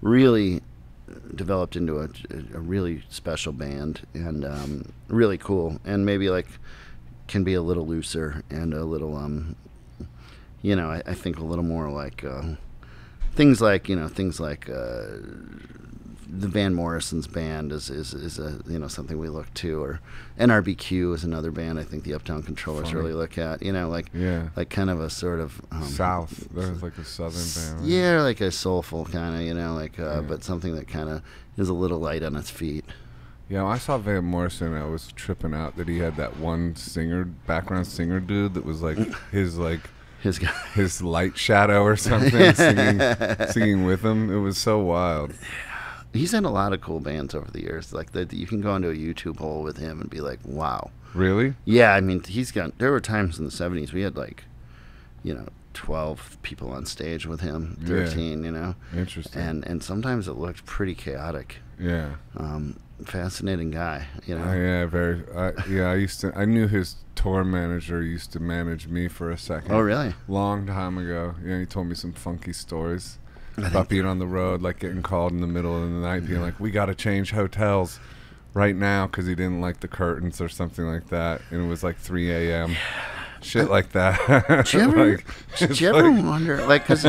really developed into a really special band and really cool, and maybe like can be a little looser and a little you know, I think a little more like things like the Van Morrison's band is a you know something we look to, or NRBQ is another band I think the Uptown Controllers really look at. You know, like kind of a sort of South. There's like a southern band. Right? Yeah, like a soulful kind of, you know, like but something that kind of is a little light on its feet. Yeah, when I saw Van Morrison, I was tripping out that he had that one background singer dude that was like his light shadow or something singing with him. It was so wild. He's in a lot of cool bands over the years. Like you can go into a YouTube hole with him and be like, wow. Really? Yeah, I mean, there were times in the 70s we had like, you know, 12 people on stage with him, 13, you know. Interesting. And sometimes it looked pretty chaotic. Yeah. Fascinating guy, you know. Yeah, very. I knew his tour manager used to manage me for a second. Oh, really? Long time ago. Yeah, he told me some funky stories about being on the road, like getting called in the middle of the night, being like, "We got to change hotels right now," because he didn't like the curtains or something like that, and it was like 3 a.m. Shit like that. Did you ever wonder, like, because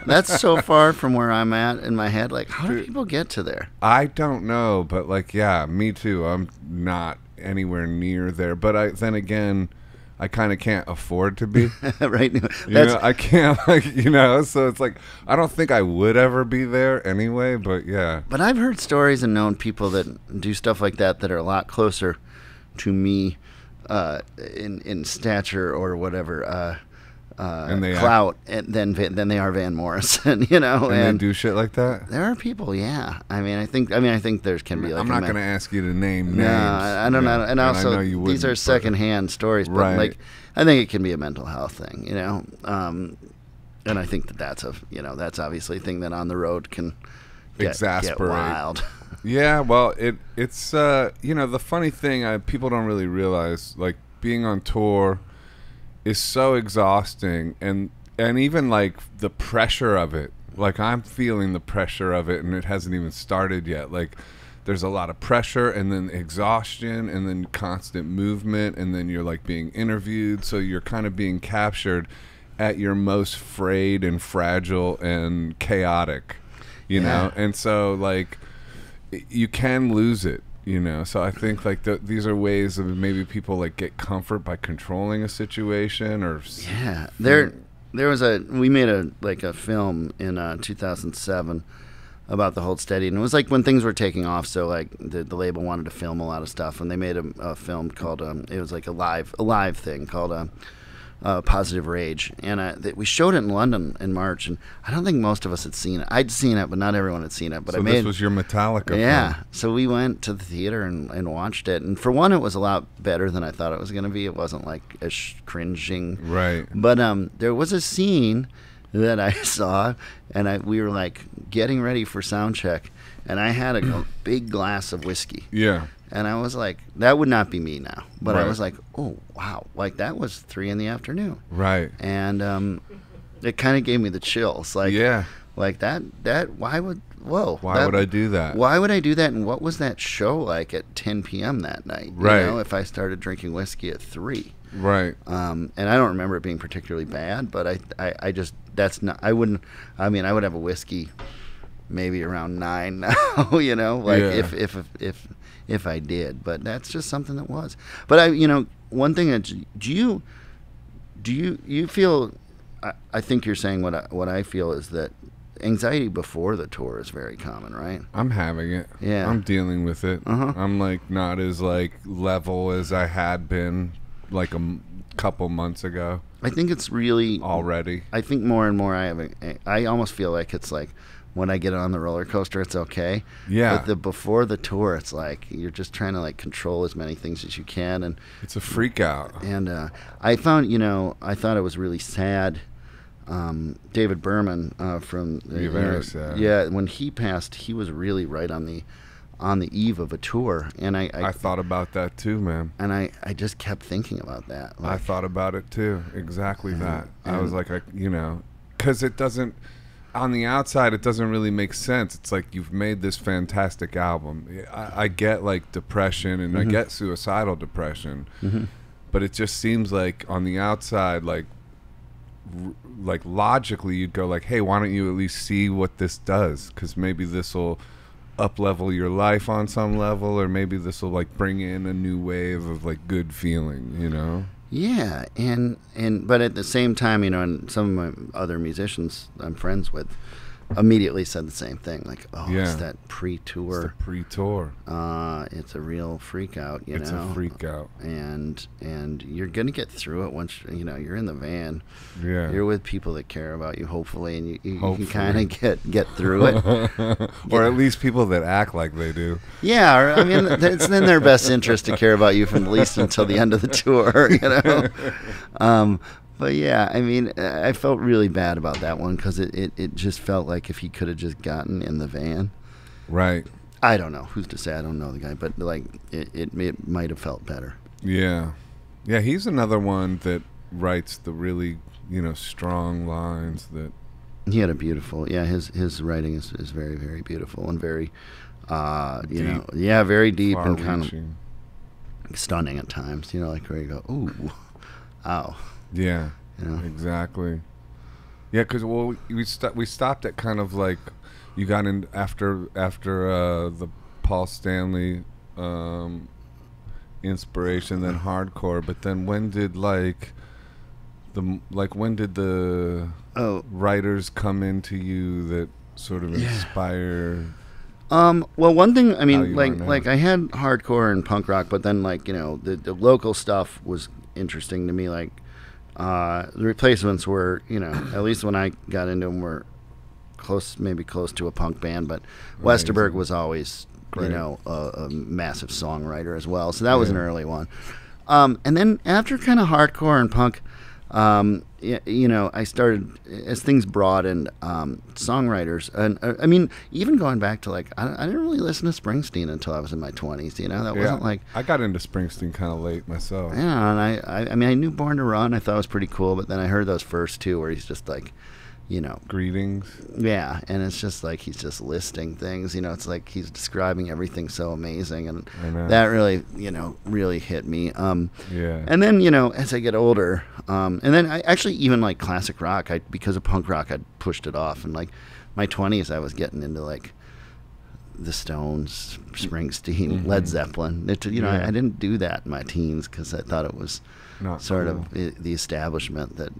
that's so far from where I'm at in my head. Like, how do people get to there? I don't know, but like, yeah, me too. I'm not anywhere near there, but then again, I kind of can't afford to be. Right. You know, I can't, like, you know, so it's like, I don't think I would ever be there anyway, but yeah. But I've heard stories and known people that do stuff like that are a lot closer to me in stature or whatever, and clout than they are Van Morrison, you know. And they do shit like that? There are people, yeah. I think there can be like I'm not going to ask you to name names. No, I don't know. And also, I know these are secondhand stories, but like, I think it can be a mental health thing, you know. And I think that's obviously a thing that on the road can get wild. Yeah, well, it's you know, the funny thing people don't really realize, like, being on tour is so exhausting, and even like the pressure of it. Like, I'm feeling the pressure of it, and it hasn't even started yet. Like, there's a lot of pressure, and then exhaustion, and then constant movement, and then you're like being interviewed, so you're kind of being captured at your most frayed and fragile and chaotic, you know. And so like you can lose it, you know. So I think like these are ways of maybe people like get comfort by controlling a situation, or we made a film in 2007 about the Hold Steady, and it was like when things were taking off, so like the label wanted to film a lot of stuff, and they made a film called it was like a live thing called Positive Rage, and we showed it in London in March, and I don't think most of us had seen it. I'd seen it, but not everyone had seen it. But so this was your Metallica film. So we went to the theater and watched it, and for one, it was a lot better than I thought it was going to be. It wasn't like as cringing, right? But there was a scene that I saw, and we were like getting ready for sound check, and I had a big glass of whiskey. Yeah. And I was like, that would not be me now. But I was like, oh, wow. Like, that was 3 p.m. Right. And it kind of gave me the chills. Like, yeah. Like, why would I do that? Why would I do that? And what was that show like at 10 p.m. that night? Right. You know, if I started drinking whiskey at 3. Right. And I don't remember it being particularly bad, but I just, that's not, I would have a whiskey maybe around 9 now, you know, like if I did, but that's just something that was. But one thing that do you feel I think you're saying what I feel is that anxiety before the tour is very common, right? I'm having it. Yeah. I'm dealing with it. I'm like not as like level as I had been like a couple months ago. I think it's really already. I think more and more I almost feel like it's like when I get on the roller coaster, it's okay. Yeah. But before the tour, it's like you're just trying to like control as many things as you can, and it's a freak out. And I found, I thought it was really sad. David Berman from very sad. Yeah, when he passed, he was really right on the eve of a tour, and I thought about that too, man. And I just kept thinking about that. I thought about it too, exactly that. I was like, because it doesn't, on the outside, it doesn't really make sense. It's like you've made this fantastic album. I get like depression and I get suicidal depression, but it just seems like on the outside, like logically, you'd go like, hey, why don't you at least see what this does? Because maybe this will up-level your life on some level, or maybe this will like bring in a new wave of like good feeling, Yeah, and but at the same time, and some of my other musicians I'm friends with immediately said the same thing, like, it's that pre-tour. It's the pre-tour. It's a real freak out, It's a freak out. And you're gonna get through it once you're in the van. Yeah. You're with people that care about you, hopefully, and you can kind of get through it. Or at least people that act like they do. Yeah, or, I mean, it's in their best interest to care about you from at least until the end of the tour, But yeah, I mean, I felt really bad about that one because it just felt like if he could have just gotten in the van. Right. I don't know. Who's to say? I don't know the guy, but like it might have felt better. Yeah. Yeah, he's another one that writes the really, strong lines that... He had a beautiful... Yeah, his writing is very, very beautiful and very, deep, very deep and kind reaching. Of stunning at times. Like where you go, ooh, ow. Yeah, exactly. Yeah, because we stopped at kind of like you got in after the Paul Stanley inspiration, then hardcore. But then when did the writers come into you that sort of inspire? Well, one thing, I mean, like I had hardcore and punk rock, but then the local stuff was interesting to me, like. The Replacements were, at least when I got into them, were maybe close to a punk band, but Westerberg was always, a massive songwriter as well. So that was an early one. And then after kind of hardcore and punk, I started, as things broadened, songwriters, and I mean, even going back to I didn't really listen to Springsteen until I was in my 20s. That wasn't like I got into Springsteen kind of late myself. Yeah, and I mean, I knew Born to Run. I thought it was pretty cool, but then I heard those first two where he's just like, greetings. Yeah, and it's just like he's just listing things. It's like he's describing everything so amazing, and that really, really hit me. Yeah. And then as I get older, and then I actually even like classic rock. Because of punk rock, I pushed it off, and like my 20s, I was getting into like the Stones, Springsteen, Led Zeppelin. I didn't do that in my teens because I thought it was. Not sort cool. of the establishment that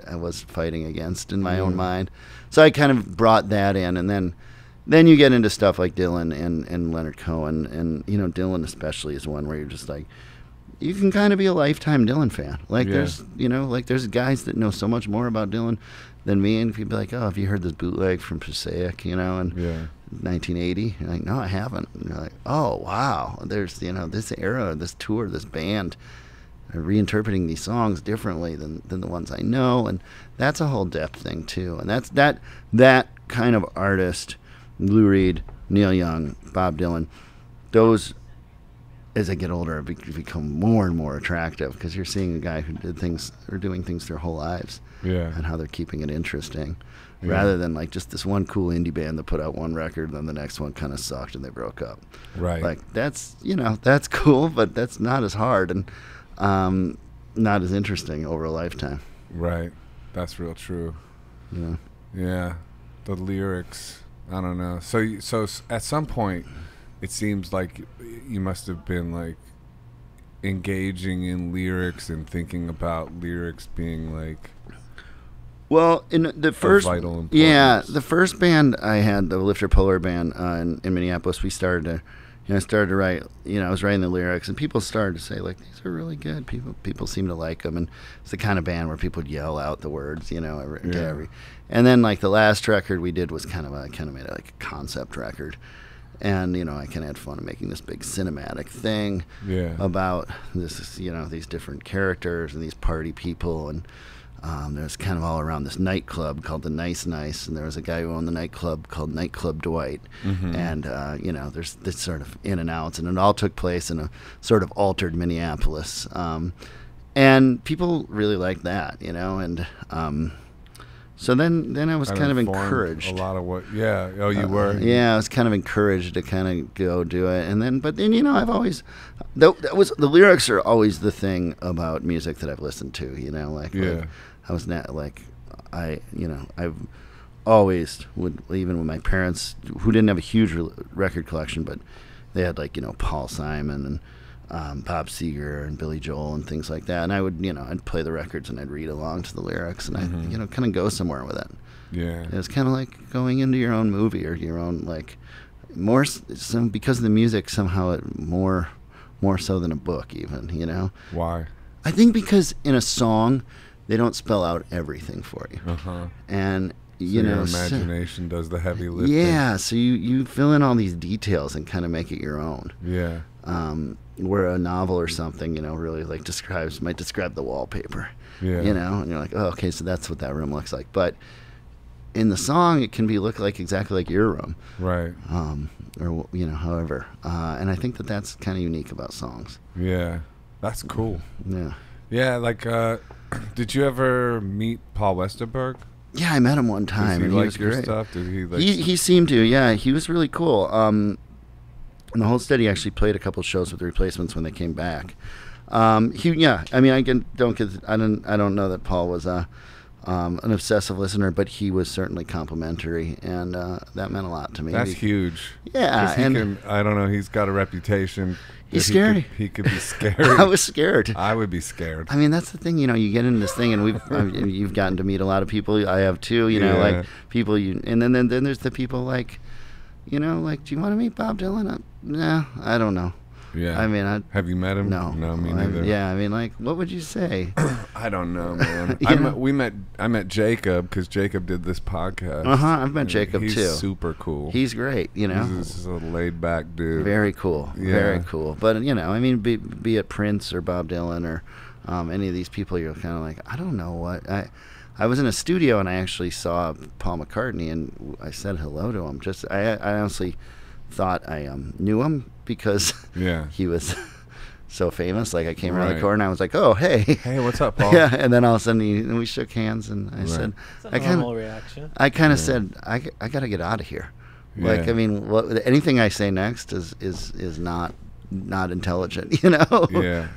I was fighting against in my own mind. So I kind of brought that in, and then you get into stuff like Dylan and Leonard Cohen, and Dylan especially is one where you're just like, you can kind of be a lifetime Dylan fan. Like there's there's guys that know so much more about Dylan than me, and people be like, oh, have you heard this bootleg from Passaic, in 1980? You're like, no, I haven't. And you're like, oh wow, there's this era, this tour, this band. Reinterpreting these songs differently than the ones I know, and that's a whole depth thing too. And that's that kind of artist, Lou Reed, Neil Young, Bob Dylan, those as I get older become more and more attractive because you're seeing a guy who did things or doing things their whole lives, and how they're keeping it interesting, rather than like just this one cool indie band that put out one record and then the next one kind of sucked and they broke up. Right. Like that's that's cool, but that's not as hard and not as interesting over a lifetime. Right. That's real true. Yeah. Yeah. The lyrics, I don't know. So at some point, it seems like you must have been like engaging in lyrics and thinking about lyrics being like Well, in the first, vital importance. yeah, the first band I had, the Lifter Polar band in Minneapolis, we started to, I started to write. I was writing the lyrics, and people started to say like, these are really good. People seem to like them, and it's the kind of band where people would yell out the words, every. And then like the last record we did was kind of made it like a concept record. And, I kind of had fun making this big cinematic thing about this, these different characters and these party people. And there's kind of all around this nightclub called the Nice Nice. And there was a guy who owned the nightclub called Nightclub Dwight. Mm-hmm. And, there's this sort of in and outs. And it all took place in a sort of altered Minneapolis. And people really liked that, and... So then I was kind of encouraged. A lot of what, yeah. Oh, you were? Yeah, I was kind of encouraged to kind of go do it. And then, I've always, the lyrics are always the thing about music that I've listened to, like I was not, like, I've always would, even with my parents, who didn't have a huge record collection, but they had like, Paul Simon and Bob Seger and Billy Joel and things like that, and I would, I'd play the records and I'd read along to the lyrics, and I, kind of go somewhere with it. Yeah, it was kind of like going into your own movie or your own like because of the music somehow it more so than a book even. Why? I think because in a song they don't spell out everything for you, and your imagination does the heavy lifting. Yeah, so you fill in all these details and kind of make it your own. Yeah. Where a novel or something, really like might describe the wallpaper. Yeah. And you're like, oh, okay, so that's what that room looks like. But in the song, it can look like exactly like your room. Right. Or however. And I think that's kind of unique about songs. Yeah, that's cool. Yeah. Yeah, like, did you ever meet Paul Westerberg? Yeah, I met him one time, and he was your great. Stuff? Did he like? He seemed to. Yeah, he was really cool. And the whole steady actually played a couple shows with the Replacements when they came back. I mean, I don't know that Paul was an obsessive listener, but he was certainly complimentary, and that meant a lot to me. That's huge. Yeah, I don't know. He's got a reputation. He's scary. He could be scary. I was scared. I would be scared. I mean, that's the thing. You get into this thing, and you've gotten to meet a lot of people. I have too. Like people and then there's the people like. Like, do you want to meet Bob Dylan? No, I don't know. Yeah. I mean, have you met him? No. No, me neither. I mean, like, what would you say? I don't know, man. I met Jacob because Jacob did this podcast. I've met Jacob too. He's super cool. He's great. He's just a laid back dude. Very cool. Yeah. Very cool. But I mean, be it Prince or Bob Dylan or any of these people, you're kind of like, I don't know what I was in a studio and I actually saw Paul McCartney and I said hello to him. I honestly thought I knew him because he was so famous. Like I came around the corner and I was like, oh, hey. Hey, what's up, Paul? Yeah, and then all of a sudden we shook hands and I said, it's a normal reaction. I kind of said, I got to get out of here. Yeah. Like, I mean, anything I say next is not intelligent, Yeah.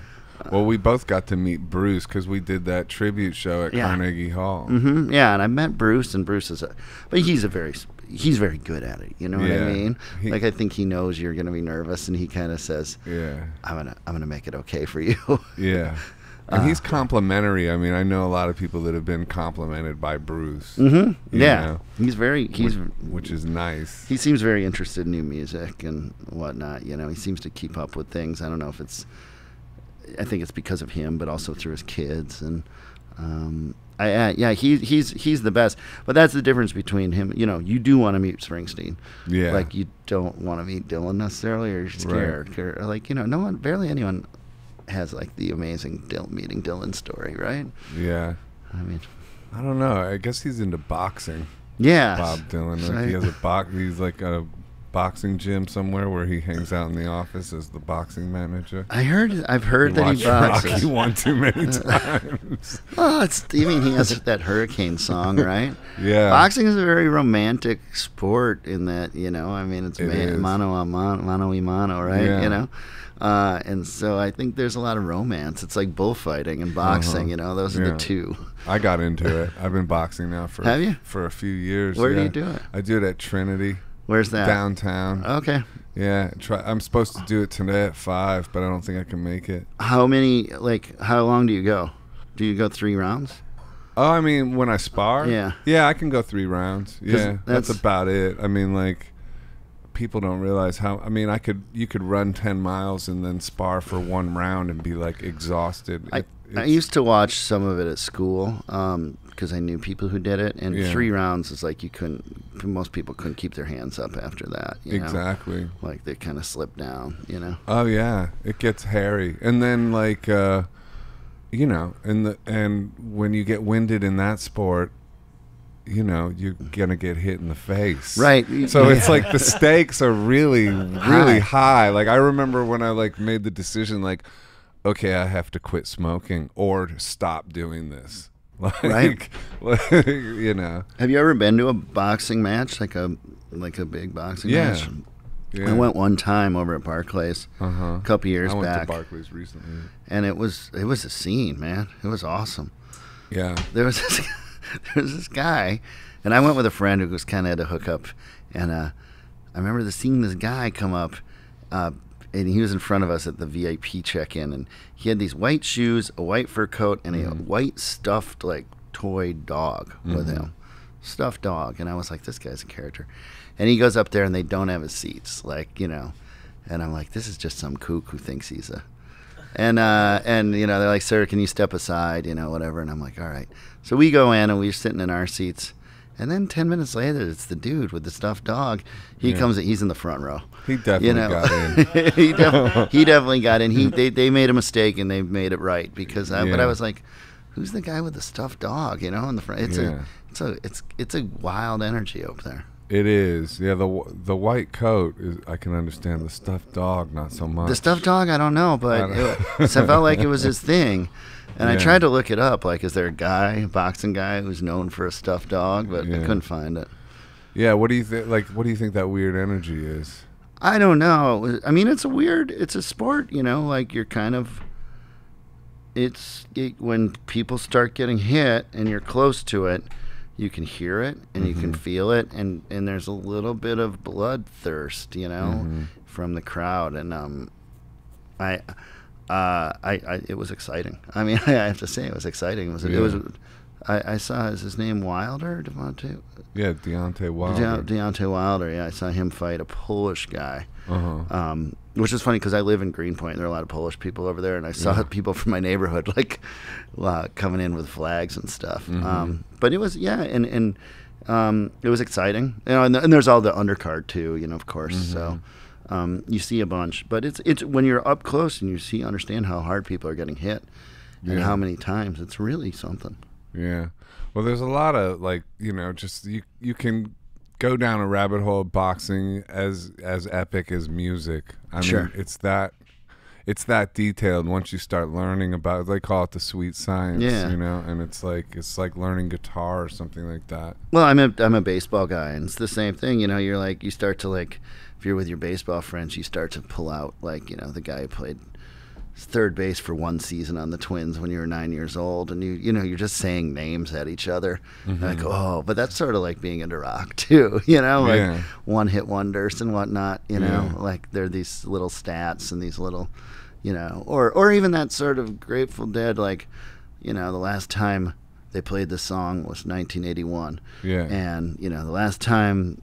Well, we both got to meet Bruce because we did that tribute show at Carnegie Hall. Mm-hmm. Yeah, and I met Bruce, and Bruce but he's very good at it. You know what I mean? I think he knows you're going to be nervous, and he kind of says, "Yeah, I'm gonna make it okay for you." Yeah, and he's complimentary. I mean, I know a lot of people that have been complimented by Bruce. Mm-hmm. Yeah, which is nice. He seems very interested in new music and whatnot. He seems to keep up with things. I don't know if it's. I think it's because of him, but also through his kids, and he's the best. But that's the difference between him. You do want to meet Springsteen, like you don't want to meet Dylan necessarily, or you're scared, or like barely anyone has like the amazing meeting Dylan story, right? Yeah, I mean, I don't know. I guess he's into boxing. Yeah, Bob Dylan. Like he has he's like a boxing gym somewhere where he hangs out in the office as the boxing manager. I've heard that he boxes. Rocky one too many times. Oh, he has that Hurricane song, right? Yeah. Boxing is a very romantic sport in that, I mean, it's mano a mano, right? Yeah. And so I think there's a lot of romance. It's like bullfighting and boxing, those are the two. I got into it. I've been boxing now for a few years. Where do you do it? I do it at Trinity. Where's that? Downtown. Okay. Yeah, I'm supposed to do it today at 5, but I don't think I can make it. How long do you go? Do you go 3 rounds? Oh, I mean, when I spar? Yeah. I can go 3 rounds. Yeah, that's about it. I mean, like, people don't realize how, I mean, you could run 10 miles and then spar for 1 round and be, like, exhausted. I used to watch some of it at school because I knew people who did it, and 3 rounds is like most people couldn't keep their hands up after that. Exactly. Like, they kind of slip down, Oh, yeah. It gets hairy. And then, like, and when you get winded in that sport, you're gonna get hit in the face, right? So it's like the stakes are really high. Like, I remember when I like made the decision, like, okay, I have to quit smoking or stop doing this. Like, right. Have you ever been to a boxing match, like a big boxing match? Yeah. I went one time over at Barclays a couple years back. I went to Barclays recently, and it was a scene, man. It was awesome. Yeah, there was this guy, and I went with a friend who was kind of at a hookup, and I remember seeing this guy come up, and he was in front of us at the VIP check-in, and he had these white shoes, a white fur coat, and a white stuffed like toy dog with him, stuffed dog, and I was like, this guy's a character. And he goes up there, and they don't have his seats, like, and I'm like, this is just some kook who thinks he's a, and they're like, sir, can you step aside, whatever, and I'm like, all right. So we go in, and we're sitting in our seats, and then 10 minutes later, it's the dude with the stuffed dog. He comes in, he's in the front row. He definitely got in. he definitely got in. They made a mistake, and they made it right, because but I was like, who's the guy with the stuffed dog, in the front? It's a wild energy over there. It is. Yeah, the white coat is, I can understand. The stuffed dog, not so much. The stuffed dog, I don't know, but I felt like it was his thing. And I tried to look it up, like, is there a boxing guy who's known for a stuffed dog, but I couldn't find it. Yeah, what do you think? Like, what do you think that weird energy is? I don't know. I mean, it's a sport, like, you're kind of, when people start getting hit and you're close to it, you can hear it and you can feel it, and there's a little bit of bloodthirst, from the crowd, and it was exciting. I mean, I have to say, it was exciting. It was. I saw, is his name Wilder? Devontae? Yeah, Deontay Wilder. Deontay Wilder. Yeah, I saw him fight a Polish guy. Which is funny because I live in Greenpoint. There are a lot of Polish people over there, and I saw people from my neighborhood like coming in with flags and stuff. But it was and it was exciting. And there's all the undercard too, of course. So you see a bunch, but it's when you're up close and you understand how hard people are getting hit and how many times. It's really something. Yeah. Well, there's a lot of just you can go down a rabbit hole of boxing as epic as music. I mean, it's that detailed. Once you start learning about it, they call it the sweet science, and it's like learning guitar or something like that. Well, I'm a baseball guy, and it's the same thing. You're like, you start to, like, if you're with your baseball friends, you start to pull out, like, the guy who played third base for one season on the Twins when you were 9 years old, and you're just saying names at each other, like, but that's sort of like being into rock too, like one hit wonders and whatnot, like there are these little stats and these little, or even that sort of Grateful Dead, like, the last time they played the song was 1981, and the last time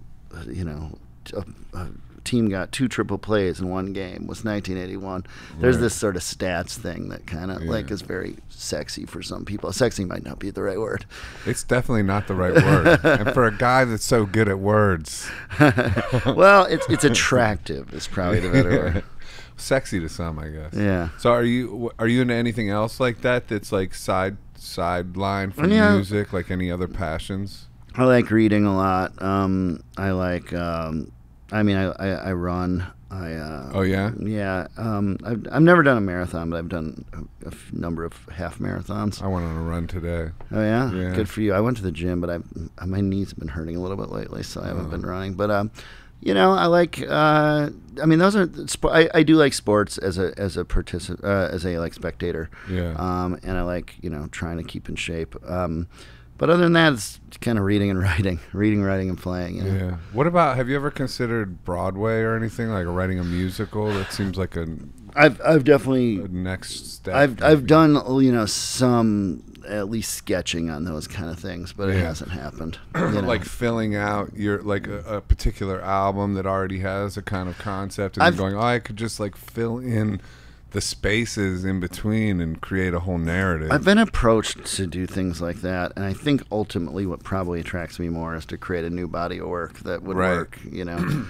a team got 2 triple plays in one game was 1981. There's this sort of stats thing that kind of like is very sexy for some people. Sexy might not be the right word. It's definitely not the right word. And for a guy that's so good at words, well, it's attractive is probably the better word. Sexy to some, I guess. Yeah. So are you into anything else like that that's like sideline from music, like any other passions? I like reading a lot. I like I run. Oh yeah. Yeah. I've never done a marathon, but I've done a number of half marathons. I went on a run today. Oh yeah. Yeah. Good for you. I went to the gym, but my knees have been hurting a little bit lately, so I haven't been running. But I like. Those are. I do like sports as a participant, as a like spectator. Yeah. And I like trying to keep in shape. But other than that, it's kind of reading, writing, and playing. You know? Yeah. What about, have you ever considered Broadway or anything, like writing a musical? That seems like I've definitely a next step. I've done, you know, some at least sketching on those kind of things, but it hasn't happened. You know? Like filling out your like a particular album that already has a kind of concept, and then going, I could just like fill in the spaces in between and create a whole narrative. I've been approached to do things like that, and I think ultimately what probably attracts me more is to create a new body of work that would work, you know.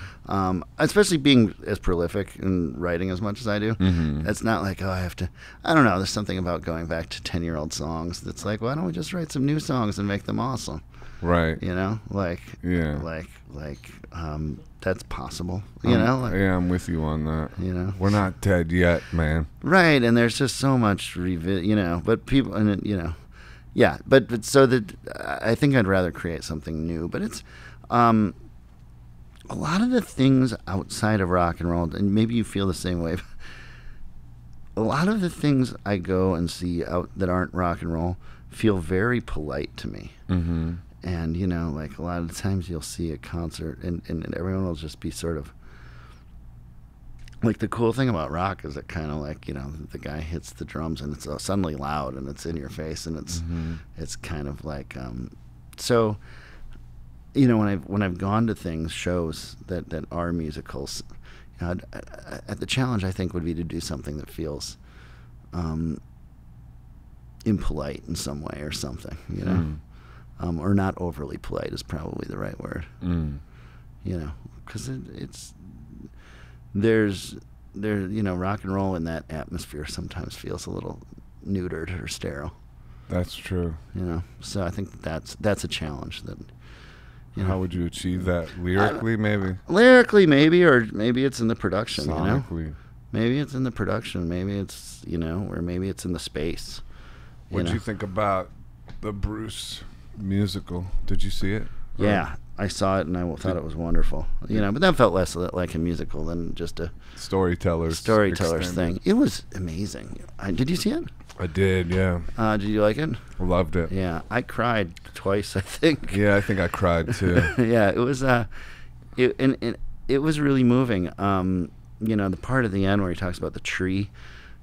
Especially being as prolific and writing as much as I do. It's not like, I have to, I don't know, there's something about going back to 10-year-old songs that's like, why don't we just write some new songs and make them awesome? Right. You know, like that's possible. You know, like, yeah, I'm with you on that. You know, we're not dead yet, man. Right, and there's just so much you know, but people, and you know, yeah, but so that I think I'd rather create something new. But it's a lot of the things outside of rock and roll, and maybe you feel the same way. A lot of the things I go and see out that aren't rock and roll feel very polite to me. And, you know, like a lot of the times you'll see a concert and everyone will just be sort of, like the cool thing about rock is it kind of like, you know, the guy hits the drums and it's suddenly loud and it's in your face and it's kind of like, so, you know, when I've gone to shows that are musicals, you know, the challenge I think would be to do something that feels impolite in some way or something, you know. Or not overly polite is probably the right word. You know, because there's you know, rock and roll in that atmosphere sometimes feels a little neutered or sterile. That's true. You know, so I think that's a challenge that. You know, how would you achieve that? Lyrically, maybe. Lyrically, maybe, or maybe it's in the production. Sonically. You know? Maybe it's in the production. Maybe it's, you know, or maybe it's in the space. What did you think about the Bruce musical? Did you see it? Yeah, I saw it and I thought it was wonderful. You know, but that felt less like a musical than just a storyteller's thing. It was amazing. Did you see it? I did, yeah. Did you like it? Loved it. Yeah, I cried twice, I think. Yeah, I think I cried too. Yeah, it was it was really moving. You know, the part at the end where he talks about the tree,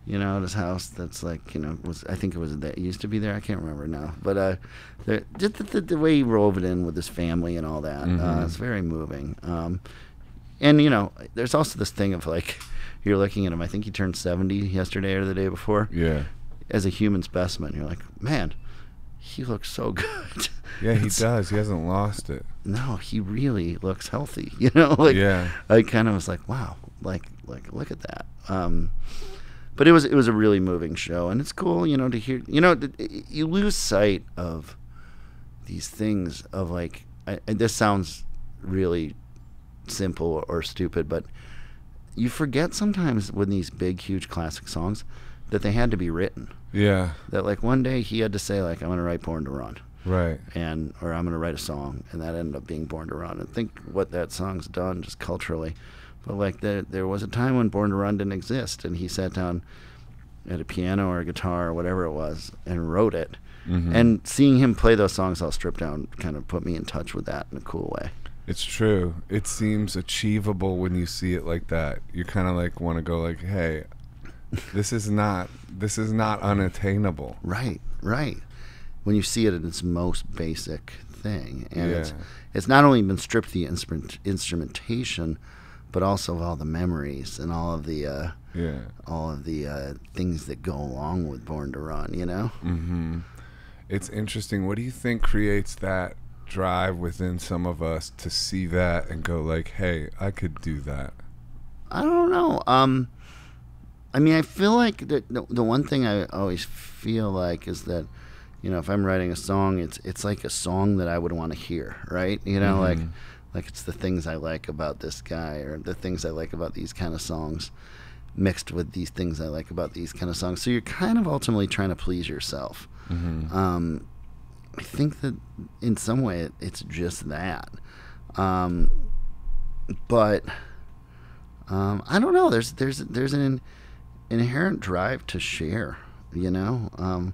you know, at his house. That's like, you know, I think it was that it used to be there. I can't remember now, but just the way he wove it in with his family and all that, it's very moving. And you know, there's also this thing of like, you're looking at him. I think he turned 70 yesterday or the day before. Yeah. As a human specimen, you're like, man, he looks so good. Yeah, he does. He hasn't lost it. No, he really looks healthy. You know, like, yeah. I kind of was like, wow, like look at that. But it was a really moving show, and it's cool, you know, to hear. You know, you lose sight of these things of like. This sounds really simple or stupid, but you forget sometimes when these big, huge classic songs that they had to be written. Yeah. That like one day he had to say like, I'm going to write Born to Run. Right. Or I'm going to write a song, and that ended up being Born to Run. And think what that song's done just culturally. But like there was a time when Born to Run didn't exist, and he sat down at a piano or a guitar or whatever it was and wrote it. And seeing him play those songs all stripped down kind of put me in touch with that in a cool way. It's true. It seems achievable when you see it like that. You kind of like want to go like, hey, this is not unattainable. Right. When you see it at its most basic thing, and it's not only been stripped the instrumentation, but also all the memories and all of the things that go along with Born to Run. You know. It's interesting. What do you think creates that drive within some of us to see that and go like, hey, I could do that? I don't know. I mean, I feel like the one thing I always feel like is that, you know, if I'm writing a song, it's like a song that I would want to hear, right? You know, like it's the things I like about this guy, or the things I like about these kind of songs mixed with these things I like about these kind of songs. So you're kind of ultimately trying to please yourself. I think that in some way it's just that. But I don't know. There's an inherent drive to share, you know.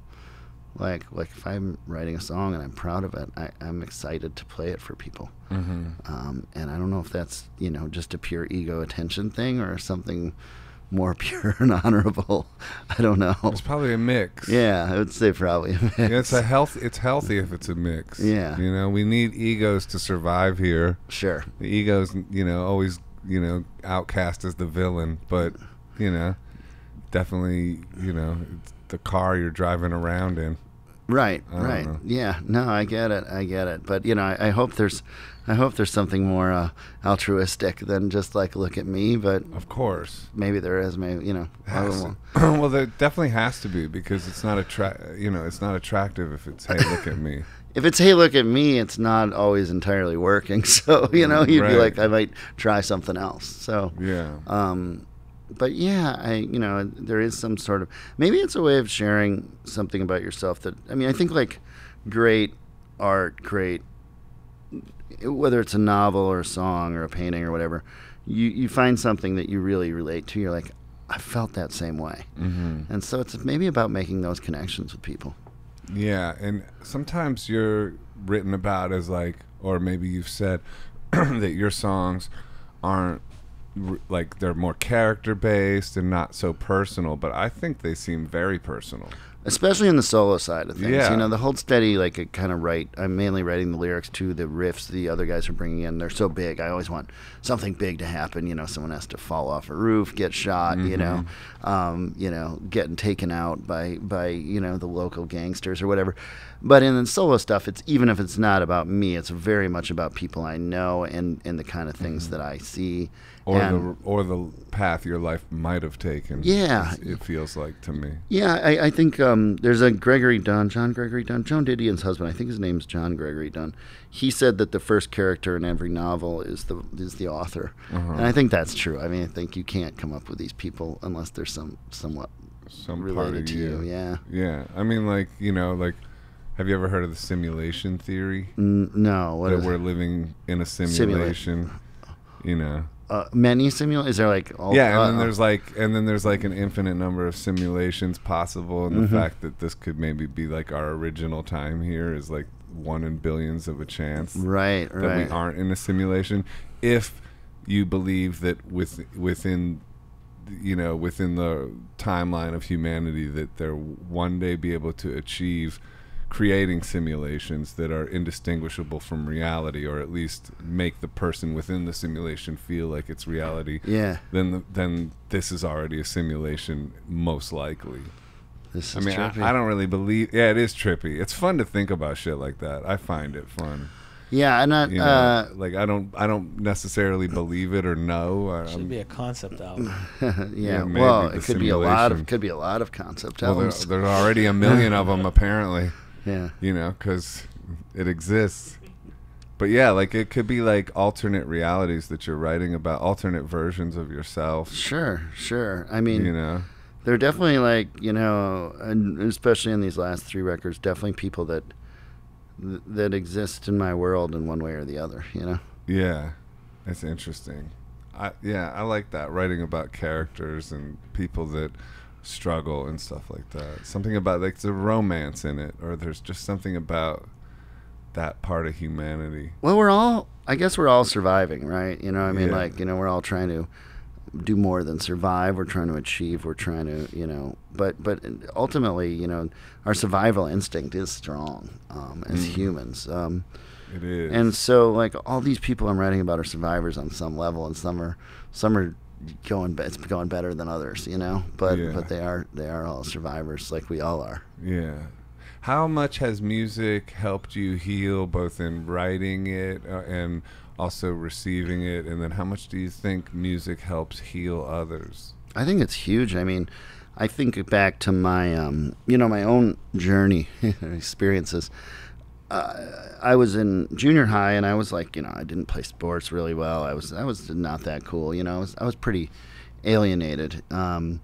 if I'm writing a song and I'm proud of it, I'm excited to play it for people. Mm-hmm. And I don't know if that's, just a pure ego attention thing or something more pure and honorable. I don't know. It's probably a mix. Yeah, I would say probably a mix. Yeah, it's healthy if it's a mix. Yeah. We need egos to survive here. Sure. The ego's, always, outcast as the villain, but, definitely, it's the car you're driving around in. Right. I don't know. Yeah. No, I get it. But I hope there's something more altruistic than just like look at me. But of course, maybe there is. Maybe well, there definitely has to be, because it's not it's not attractive if it's hey, look at me. If it's hey, look at me, it's not always entirely working. So you'd be like, I might try something else. So yeah. But yeah, there is some sort of, maybe it's a way of sharing something about yourself that, I think like great art, whether it's a novel or a song or a painting or whatever, you find something that you really relate to. You're like, I felt that same way. Mm-hmm. And so it's maybe about making those connections with people. Yeah, and sometimes you're written about as like, or maybe you've said that your songs aren't, like, they're more character based and not so personal, but I think they seem very personal, especially in the solo side of things. Yeah. The Hold Steady, like, I kind of write, I'm mainly writing the lyrics to the riffs the other guys are bringing in. They're so big, I always want something big to happen. Someone has to fall off a roof, get shot, Mm-hmm. Getting taken out by the local gangsters or whatever. But in the solo stuff, it's, even if it's not about me, it's very much about people I know and the kind of things that I see. Or the path your life might have taken. Yeah. It feels like to me. Yeah, I think there's a John Gregory Dunn, Joan Didion's husband. I think his name's John Gregory Dunn. He said that the first character in every novel is the author. Uh-huh. And I think that's true. I think you can't come up with these people unless there's somewhat related to you. Yeah. Yeah. Like, have you ever heard of the simulation theory? No. What that is we're it? living in a simulation. Many simulations? Is there like all? Yeah, and then there's like an infinite number of simulations possible, and the fact that this could maybe be like our original time here is like 1 in billions of a chance. Right. That we aren't in a simulation. If you believe that within the timeline of humanity that they'll one day be able to achieve creating simulations that are indistinguishable from reality, or at least make the person within the simulation feel like it's reality. Yeah. Then this is already a simulation, most likely. This is trippy. I don't really believe. Yeah, it is trippy. It's fun to think about shit like that. I find it fun. Yeah, and like I don't necessarily believe it or know. Should be a concept album. Yeah, maybe well, the it could be a lot simulation. of concept Well, albums. there's already a million of them apparently. Yeah. Because it exists. But yeah, like it could be like alternate realities that you're writing about, alternate versions of yourself. Sure. They're definitely like, and especially in these last 3 records, definitely people that exist in my world in one way or the other, Yeah, that's interesting. I like that, writing about characters and people that struggle and stuff like that. Something about like the romance in it, or there's just something about that part of humanity. Well, I guess we're all surviving, right? Yeah. We're all trying to do more than survive. We're trying to achieve. We're trying to, but ultimately, our survival instinct is strong as humans. It is. And so, like, all these people I'm writing about are survivors on some level, and some are going better than others, But they are all survivors, like we all are. Yeah. How much has music helped you heal, both in writing it and also receiving it? And then how much do you think music helps heal others? I think it's huge. I think back to my, my own journey, experiences. I was in junior high, and I was like, I didn't play sports really well. I was not that cool. I was pretty alienated, and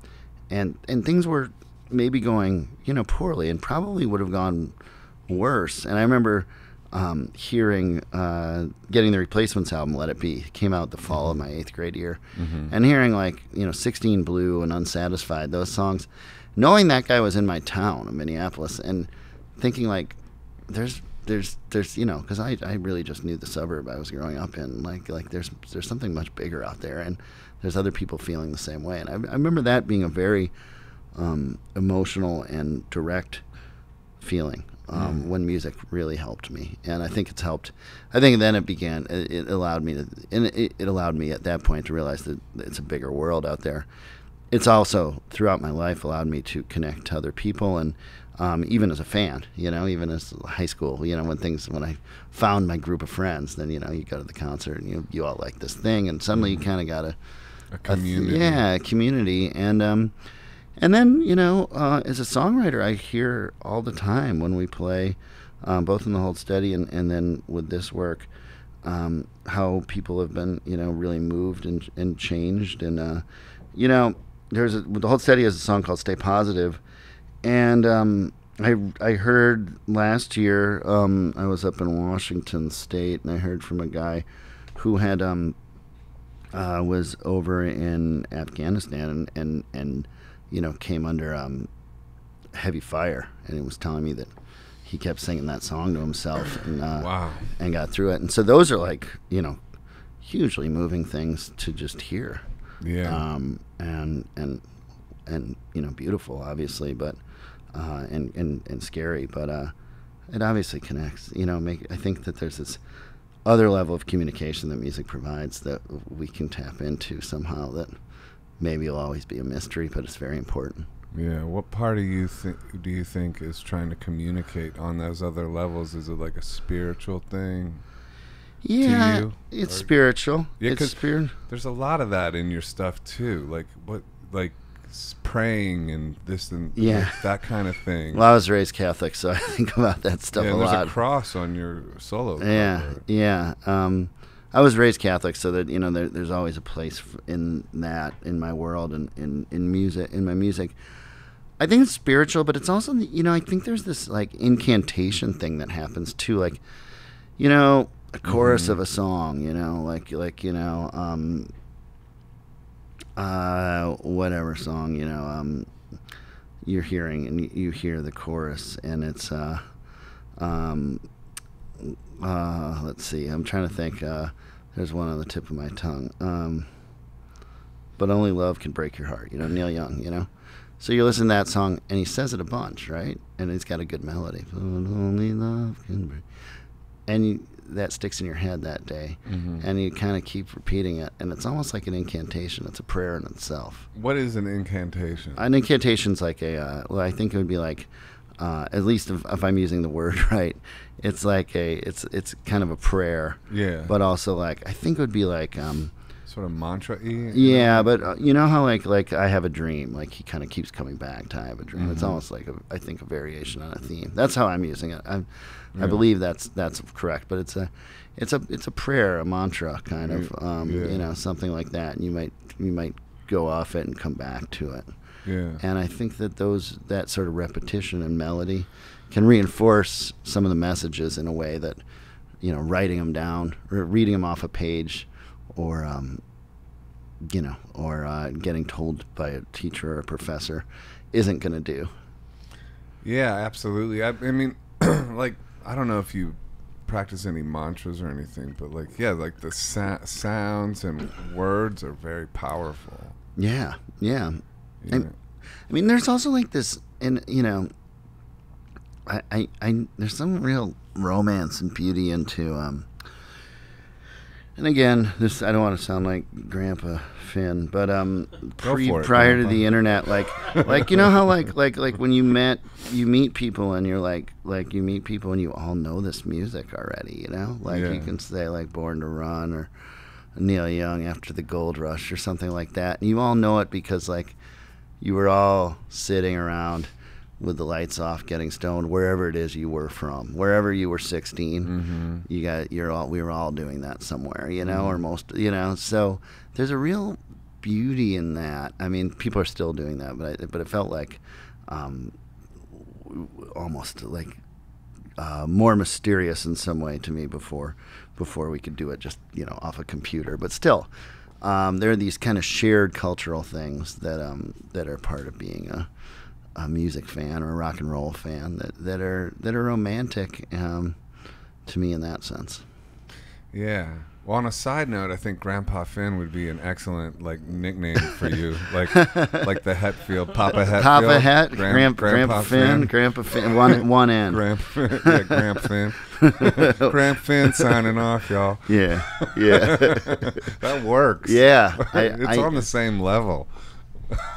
things were maybe going, poorly, and probably would have gone worse. And I remember hearing, getting the Replacements album, Let It Be. It came out the fall of my 8th grade year, and hearing 16 Blue and Unsatisfied, those songs, knowing that guy was in my town of Minneapolis, and thinking like, there's you know, because I really just knew the suburb I was growing up in. Like there's something much bigger out there, and there's other people feeling the same way. And I remember that being a very emotional and direct feeling when music really helped me. And I think it's helped. I think then it allowed me to, and it allowed me at that point to realize that it's a bigger world out there. It's also throughout my life allowed me to connect to other people, and even as a fan, you know, even as high school, you know, when I found my group of friends, then, you know, you go to the concert and you all like this thing, and suddenly you kind of got a community. a community. And then, you know, as a songwriter, I hear all the time when we play, both in the Hold Steady and then with this work, how people have been, you know, really moved and changed. And, you know, the Hold Steady has a song called Stay Positive. And I heard last year, I was up in Washington State, and I heard from a guy who had was over in Afghanistan and you know, came under heavy fire, and he was telling me that he kept singing that song to himself and wow. and got through it. And so those are, like, you know, hugely moving things to just hear. Yeah. And you know, beautiful, obviously, but and scary, but it obviously connects. You know, I think that there's this other level of communication that music provides that we can tap into somehow, that maybe will always be a mystery, but it's very important. Yeah. What part of you do you think is trying to communicate on those other levels? Is it like a spiritual thing? Yeah, to you? it's spiritual. Yeah, it's spiritual. There's a lot of that in your stuff too. Like praying and this and that kind of thing. Well, I was raised Catholic, so I think about that stuff a lot. There's a cross on your solo. Yeah. I was raised Catholic, so that, you know, there's always a place in that, in my world, and in music, in my music. I think it's spiritual, but it's also, you know, I think there's this like incantation thing that happens too, like, you know, a chorus of a song, you know, like you know, whatever song, you know, you're hearing, and you hear the chorus, and it's let's see, I'm trying to think, there's one on the tip of my tongue, but only love can break your heart, you know, Neil Young, you know. So you listen to that song, and he says it a bunch, right? And it's got a good melody. But only love can break. And that sticks in your head that day, and you kind of keep repeating it, and it's almost like an incantation. It's a prayer in itself. What is an incantation? An incantation's like well, I think it would be like, at least if I'm using the word right, it's like it's kind of a prayer. Yeah. But also, like, I think it would be like, sort of mantra-y? Yeah, but you know how like I have a dream, like he kind of keeps coming back to I have a dream. It's almost like I think a variation on a theme. That's how I'm using it. I believe that's correct, but it's a prayer, a mantra kind of, you know, something like that. And you might go off it and come back to it. Yeah. And I think that that sort of repetition and melody can reinforce some of the messages in a way that, you know, writing them down or reading them off a page, or you know, or getting told by a teacher or a professor isn't going to do. Yeah, absolutely. I mean, like, I don't know if you practice any mantras or anything, but like, yeah, like the sounds and words are very powerful. Yeah. And I mean, there's also like this, and you know, I there's some real romance and beauty into and again, this, I don't want to sound like Grandpa Finn, but prior to the internet, like you know how like when you meet people, and you're like you meet people and you all know this music already, you know, like you can say like Born to Run or Neil Young After the Gold Rush or something like that, and you all know it because like you were all sitting around with the lights off, getting stoned, wherever it is you were from, wherever you were 16, we were all doing that somewhere, you know, or most, you know. So there's a real beauty in that. I mean, people are still doing that, but it felt like almost like more mysterious in some way to me before we could do it just, you know, off a computer. But still, there are these kind of shared cultural things that are part of being a music fan or a rock and roll fan that are romantic to me in that sense. Yeah. Well, on a side note, I think Grandpa Finn would be an excellent nickname for you, like the Hetfield, Papa Hetfield, Papa Het, Grandpa Finn, Grandpa Finn, one N. Grandpa Finn, Grandpa Finn signing off, y'all. Yeah. That works. Yeah, it's on the same level.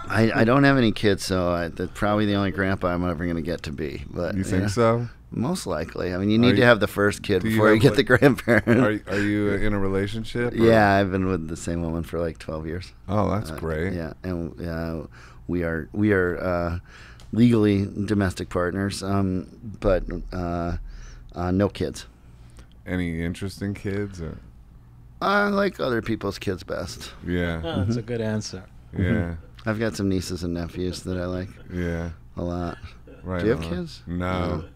I don't have any kids, so that's probably the only grandpa I'm ever going to get to be. But you think so? Most likely. I mean, you need to have the first kid before you get the grandparent. Are you in a relationship? Yeah, I've been with the same woman for 12 years. Oh, that's great. Yeah, and we are legally domestic partners, but no kids. Any interesting kids? Or? I like other people's kids best. Yeah. Oh, that's a good answer. Yeah. I've got some nieces and nephews that I like. Yeah. A lot. Right. Do you have kids? No.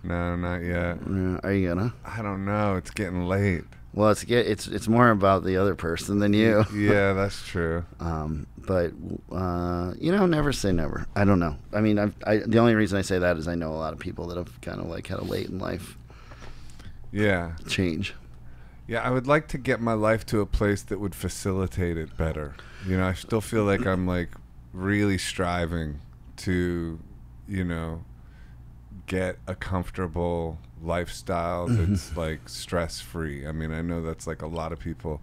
No, not yet. Are you gonna? I don't know. It's getting late. Well, it's more about the other person than you. Yeah, that's true. But never say never. I don't know. I mean, the only reason I say that is I know a lot of people that have kind of had a late in life. Yeah. Change. Yeah, I would like to get my life to a place that would facilitate it better. I still feel like I'm really striving to, get a comfortable lifestyle that's stress-free. I mean, I know that's a lot of people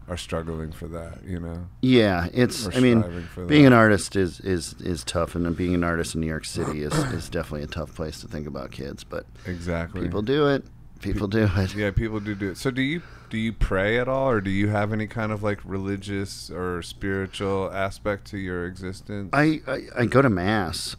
are struggling for that, Yeah, being an artist is tough, and being an artist in New York City is definitely a tough place to think about kids, but exactly. People do it. People do it. Yeah, people do it. So do you pray at all, or do you have any kind of religious or spiritual aspect to your existence? I go to mass.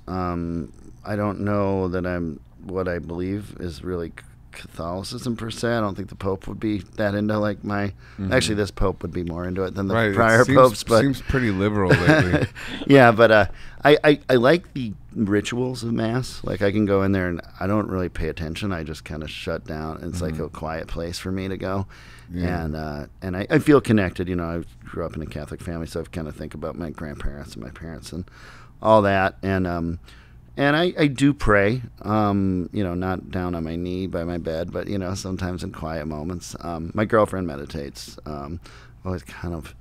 I don't know that what I believe is really Catholicism per se. I don't think the Pope would be that into my. Mm-hmm. Actually, this Pope would be more into it than the prior popes. But seems pretty liberal lately. Yeah, but I like the rituals of mass. I can go in there and I don't really pay attention. I just kind of shut down. It's a quiet place for me to go. Yeah. And I feel connected. I grew up in a Catholic family, so I kind of think about my grandparents and my parents and all that. And I do pray, not down on my knee by my bed, but, sometimes in quiet moments. My girlfriend meditates. Always I've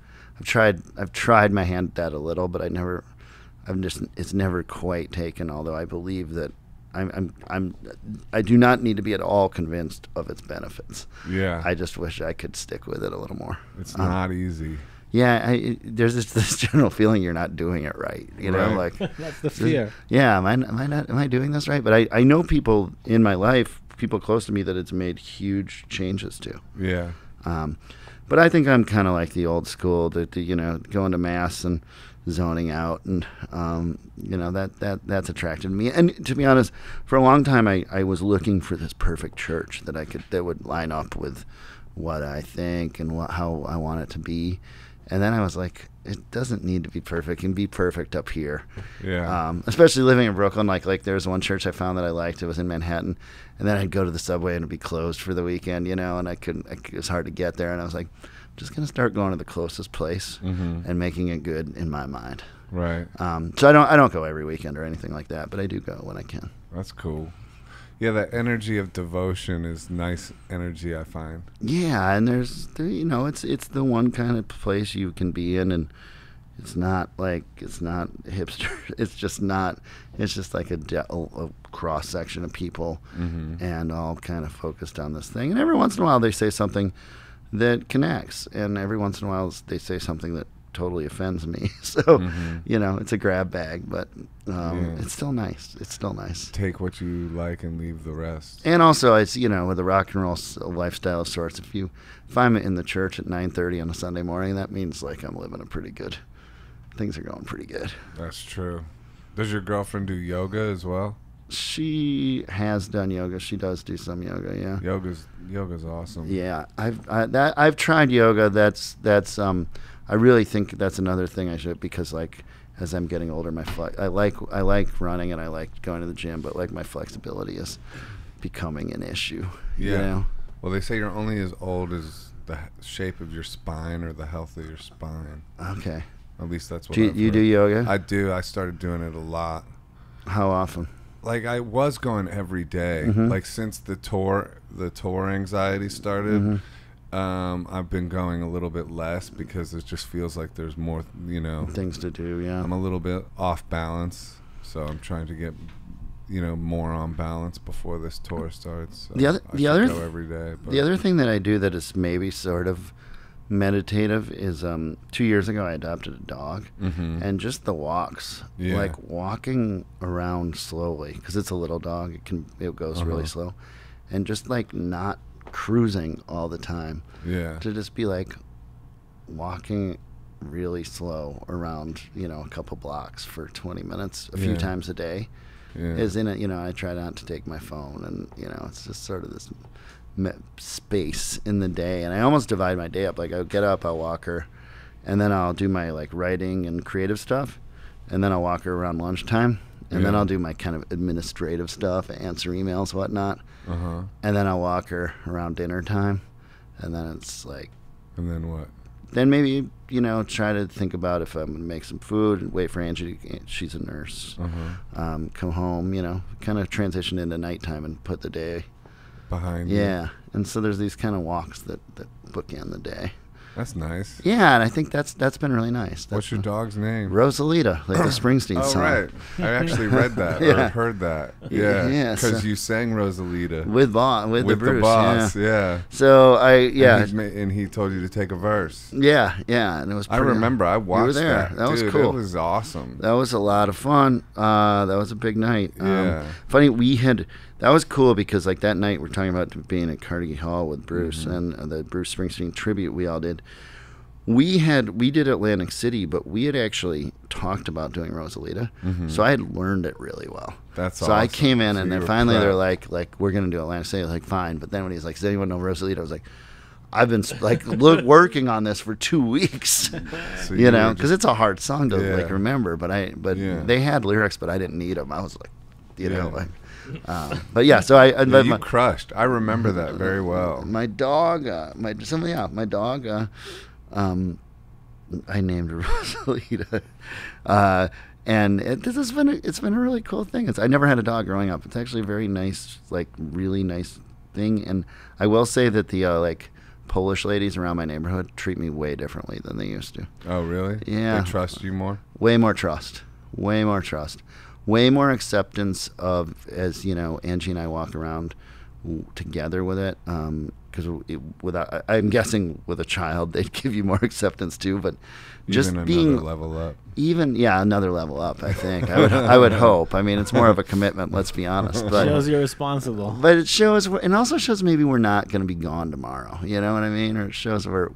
tried my hand at that a little, but it's never quite taken, although I believe that I do not need to be at all convinced of its benefits. Yeah. I just wish I could stick with it a little more. It's not easy. Yeah, there's this general feeling you're not doing it right. Right. That's the fear. Yeah, am I doing this right? But I know people in my life, people close to me, that it's made huge changes to. Yeah. But I think I'm kind of like the old school, that going to mass and zoning out, and that's attracted me. And to be honest, for a long time I was looking for this perfect church that would line up with what I think and how I want it to be. And then I was like, it doesn't need to be perfect. It can be perfect up here. Yeah. Especially living in Brooklyn, there was one church I found that I liked. It was in Manhattan, and then I'd go to the subway and it'd be closed for the weekend, and it was hard to get there. And I was like, I'm just gonna start going to the closest place and making it good in my mind. Right. So I don't go every weekend or anything like that, but I do go when I can. That's cool. Yeah, that energy of devotion is nice energy, I find. Yeah, and it's the one kind of place you can be in, and it's not hipster. It's just a cross section of people, and all kind of focused on this thing. And every once in a while they say something that connects, and every once in a while they say something that totally offends me. So, it's a grab bag, but it's still nice. It's still nice. Take what you like and leave the rest. And also, it's, with the rock and roll lifestyle of sorts, if I'm in the church at 9:30 on a Sunday morning, that means I'm living things are going pretty good. That's true. Does your girlfriend do yoga as well? She has done yoga. She does do some yoga, yeah. Yoga's awesome. Yeah. I've tried yoga. That's I really think that's another thing I should, because as I'm getting older, I like running and I like going to the gym, but my flexibility is becoming an issue. Yeah. Well, they say you're only as old as the shape of your spine or the health of your spine. Okay. At least that's what you do yoga? I do. I started doing it a lot. How often? Like I was going every day. Like since the tour anxiety started. I've been going a little bit less because it just feels like there's more, Things to do, yeah. I'm a little bit off balance, so I'm trying to get, more on balance before this tour starts. So I should go every day. But. The other thing that I do that is maybe sort of meditative is 2 years ago I adopted a dog, and just the walks, like walking around slowly because it's a little dog. It goes really slow, and just like not cruising all the time, to just be like walking really slow around a couple blocks for 20 minutes a few times a day is in it. I try not to take my phone, and it's just sort of this space in the day, and I almost divide my day up. Like I'll get up, I'll walk her, and then I'll do my like writing and creative stuff, and then I'll walk her around lunchtime, and then I'll do my kind of administrative stuff, answer emails, whatnot. And then I'll walk her around dinner time, and then it's like... And then what? Then maybe, try to think about if I'm going to make some food, and wait for Angie, she's a nurse, come home, kind of transition into nighttime and put the day... Behind you. Yeah, and so there's these kind of walks that bookend the day. That's nice. Yeah, and I think that's been really nice. What's your dog's name? Rosalita, like the Springsteen song. Oh, right. I actually read that, or heard that. Yeah, because you sang Rosalita. With the Bruce, the boss, yeah. So And he told you to take a verse. Yeah, and it was pretty... I remember, I watched you were there. that. That was Dude, cool. It was awesome. That was a lot of fun. That was a big night. Yeah. Funny, that was cool because like that night we're talking about being at Carnegie Hall with Bruce and the Bruce Springsteen tribute we all did. We did Atlantic City, but we had actually talked about doing Rosalita, so I had learned it really well. That's awesome. So I came in, and then finally prepped. they're like, we're gonna do Atlantic City. I was like, fine. But then when he's like, does anyone know Rosalita? I was like, I've been like working on this for 2 weeks, So because it's a hard song to like remember. But they had lyrics, but I didn't need them. I was like, but yeah, so you crushed. I remember that very well. My dog, I named her Rosalita, and it's been a really cool thing. I never had a dog growing up. It's actually a very nice, like really nice thing. And I will say that the like Polish ladies around my neighborhood treat me way differently than they used to. Oh, really? Yeah. They trust you more? Way more trust. Way more acceptance of, as Angie and I walk around together with it. Because I'm guessing with a child they'd give you more acceptance too, but just even being another level up. Another level up. I think I would hope. I mean, it's more of a commitment. Let's be honest. But shows you're responsible. But it shows, and also shows maybe we're not going to be gone tomorrow. You know what I mean? Or it shows we're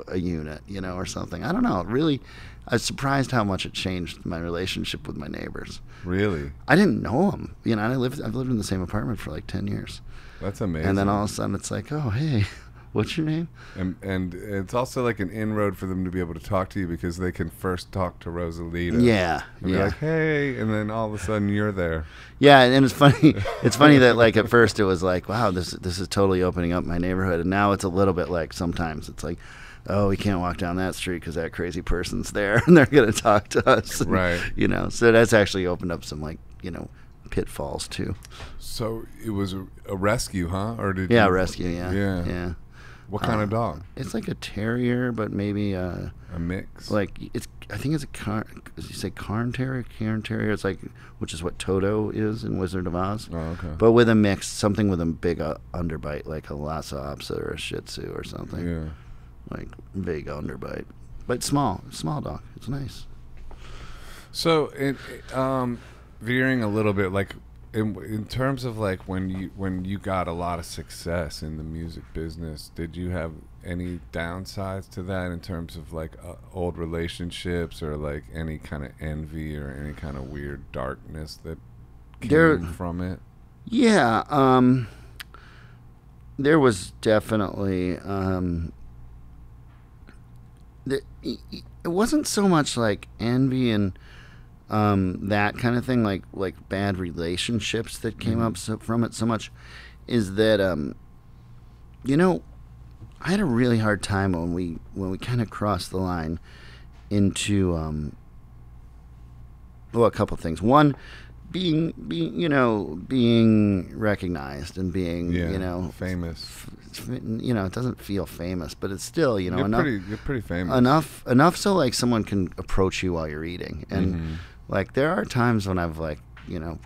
a unit. Or something. I don't know. Really, I was surprised how much it changed my relationship with my neighbors. Really? I didn't know them. I've lived in the same apartment for like 10 years. That's amazing. And then all of a sudden it's like, oh, hey, what's your name? And it's also like an inroad for them to be able to talk to you because they can first talk to Rosalita. Yeah. And be like, hey, and then all of a sudden you're there. Yeah, and it's funny. It's funny that like at first it was like, wow, this is totally opening up my neighborhood, and now it's a little bit like sometimes it's like, oh, we can't walk down that street because that crazy person's there and they're going to talk to us. And, right. So that's actually opened up some like, pitfalls too. So it was a rescue, huh? Or did rescue, yeah. What kind of dog? It's like a terrier, but maybe a mix. Like I think it's a Cairn terrier. It's like, which is what Toto is in Wizard of Oz. Oh, okay. But with a mix, something with a big underbite, like a Lhasa Apso or a Shih Tzu or something. Yeah. Like big underbite, but small dog. It's nice. So veering a little bit, like in terms of like when you got a lot of success in the music business, did you have any downsides to that in terms of like old relationships or like any kind of envy or any kind of weird darkness that came from it? Yeah, there was definitely it wasn't so much like envy and that kind of thing, like bad relationships that came up from it so much, is that I had a really hard time when we kind of crossed the line into a couple things. One, being being recognized and being famous. It doesn't feel famous, but it's still You're pretty famous. Enough so like someone can approach you while you're eating, and like there are times when I've like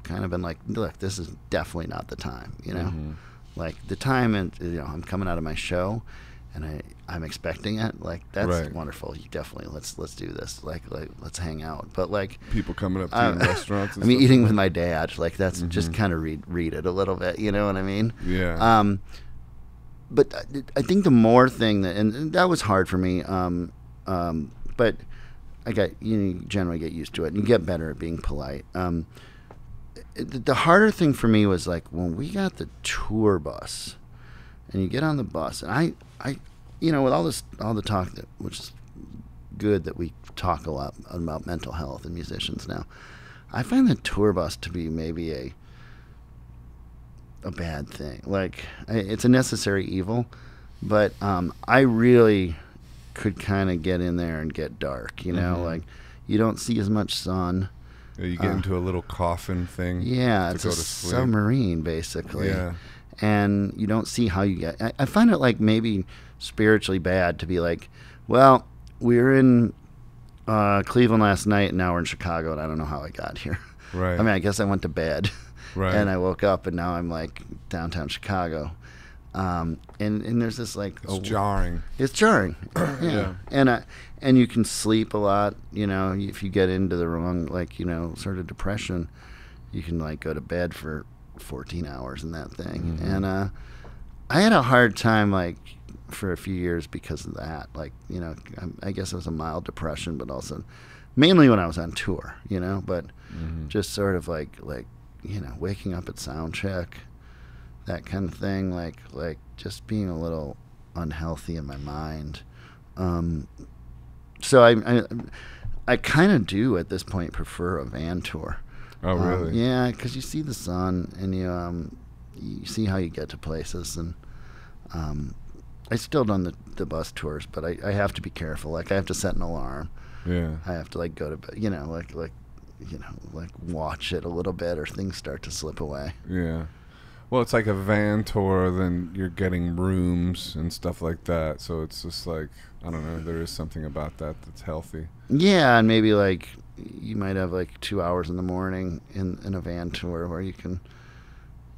kind of been like, look, this is definitely not the time, like the time, and I'm coming out of my show, and I'm expecting it. Like that's wonderful. You definitely let's do this. Like let's hang out. But like people coming up to you in restaurants. And I mean, eating with my dad. Like that's just kind of read it a little bit. You know what I mean? Yeah. But I think the more thing and that was hard for me. But you generally get used to it, and you get better at being polite. The harder thing for me was like when we got the tour bus, and you get on the bus, and I with all the talk which is good that we talk a lot about mental health and musicians now, I find the tour bus to be maybe a bad thing. Like it's a necessary evil, but I really could kind of get in there and get dark. Like you don't see as much sun. You get into a little coffin thing. Yeah, it's a submarine basically. Yeah. And you don't see how you get. I find it like maybe spiritually bad to be like, well, we were in Cleveland last night, and now we're in Chicago, and I don't know how I got here. Right. I mean, I guess I went to bed, right, and I woke up, and now I'm like downtown Chicago, and there's this like it's jarring. It's jarring. Yeah. And you can sleep a lot. If you get into the wrong sort of depression, you can like go to bed for 14 hours in that thing. And I had a hard time like for a few years because of that. Like I guess it was a mild depression, but also mainly when I was on tour. But just sort of like waking up at sound check, that kind of thing. Like just being a little unhealthy in my mind. So I kind of do at this point prefer a van tour. Oh, really? Yeah, because you see the sun, and you see how you get to places. And I still done the bus tours, but I have to be careful. Like I have to set an alarm. Yeah. I have to like go to bed. Like watch it a little bit, or things start to slip away. Yeah. Well, it's like a van tour, then you're getting rooms and stuff like that. So it's just like, I don't know, there is something about that that's healthy. Yeah, and maybe like you might have like 2 hours in the morning in a van tour where you can,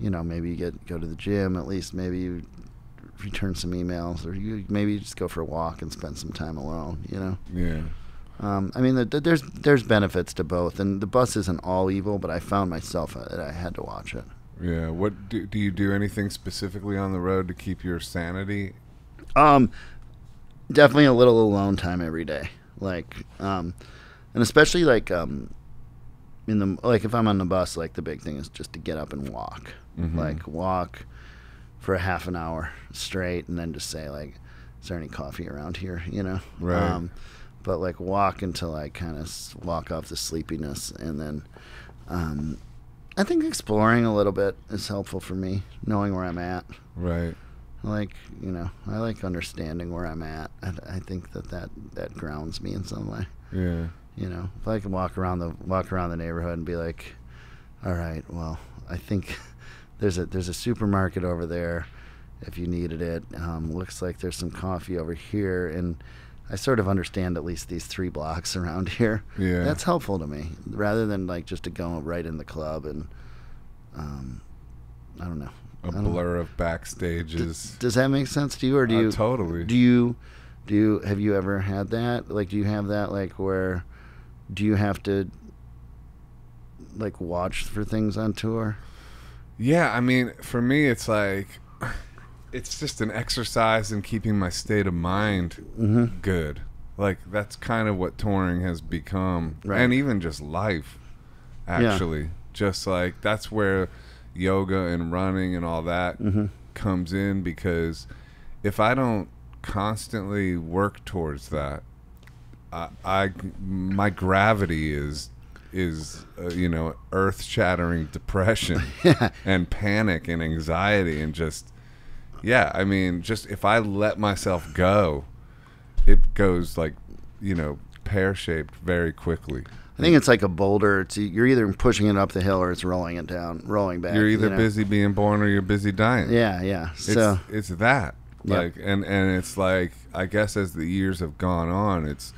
maybe you go to the gym, at least maybe you return some emails, or you maybe just go for a walk and spend some time alone, Yeah. I mean, there's benefits to both, and the bus isn't all evil, but I found myself that I had to watch it. Yeah. What do you do anything specifically on the road to keep your sanity? Definitely a little alone time every day. Like, and especially like if I'm on the bus, like the big thing is just to get up and walk. Like walk for a half an hour straight, and then just say like, is there any coffee around here? Right. But like walk until I kind of walk off the sleepiness, and then I think exploring a little bit is helpful for me, knowing where I'm at. Right. Like, I like understanding where I'm at. I think that grounds me in some way. Yeah. If I can walk around the neighborhood and be like, all right, well, I think there's a supermarket over there if you needed it. Looks like there's some coffee over here, and I sort of understand at least these 3 blocks around here. Yeah. That's helpful to me, rather than like just to go right in the club and I don't know. A blur of backstages. Does that make sense to you, or do you totally? Have you ever had that? Like, do you have that like where do you have to like watch for things on tour? Yeah, I mean, for me, it's like it's just an exercise in keeping my state of mind good. Like that's kind of what touring has become, right. And even just life, actually. Yeah. Just like that's where yoga and running and all that comes in, because if I don't constantly work towards that, my gravity is earth-shattering depression and panic and anxiety and just if I let myself go, it goes like pear-shaped very quickly. I think it's like a boulder. You're either pushing it up the hill or it's rolling it down, rolling back. You're either busy being born or you're busy dying. Yeah. So it's that. Like, and it's like, I guess as the years have gone on, it's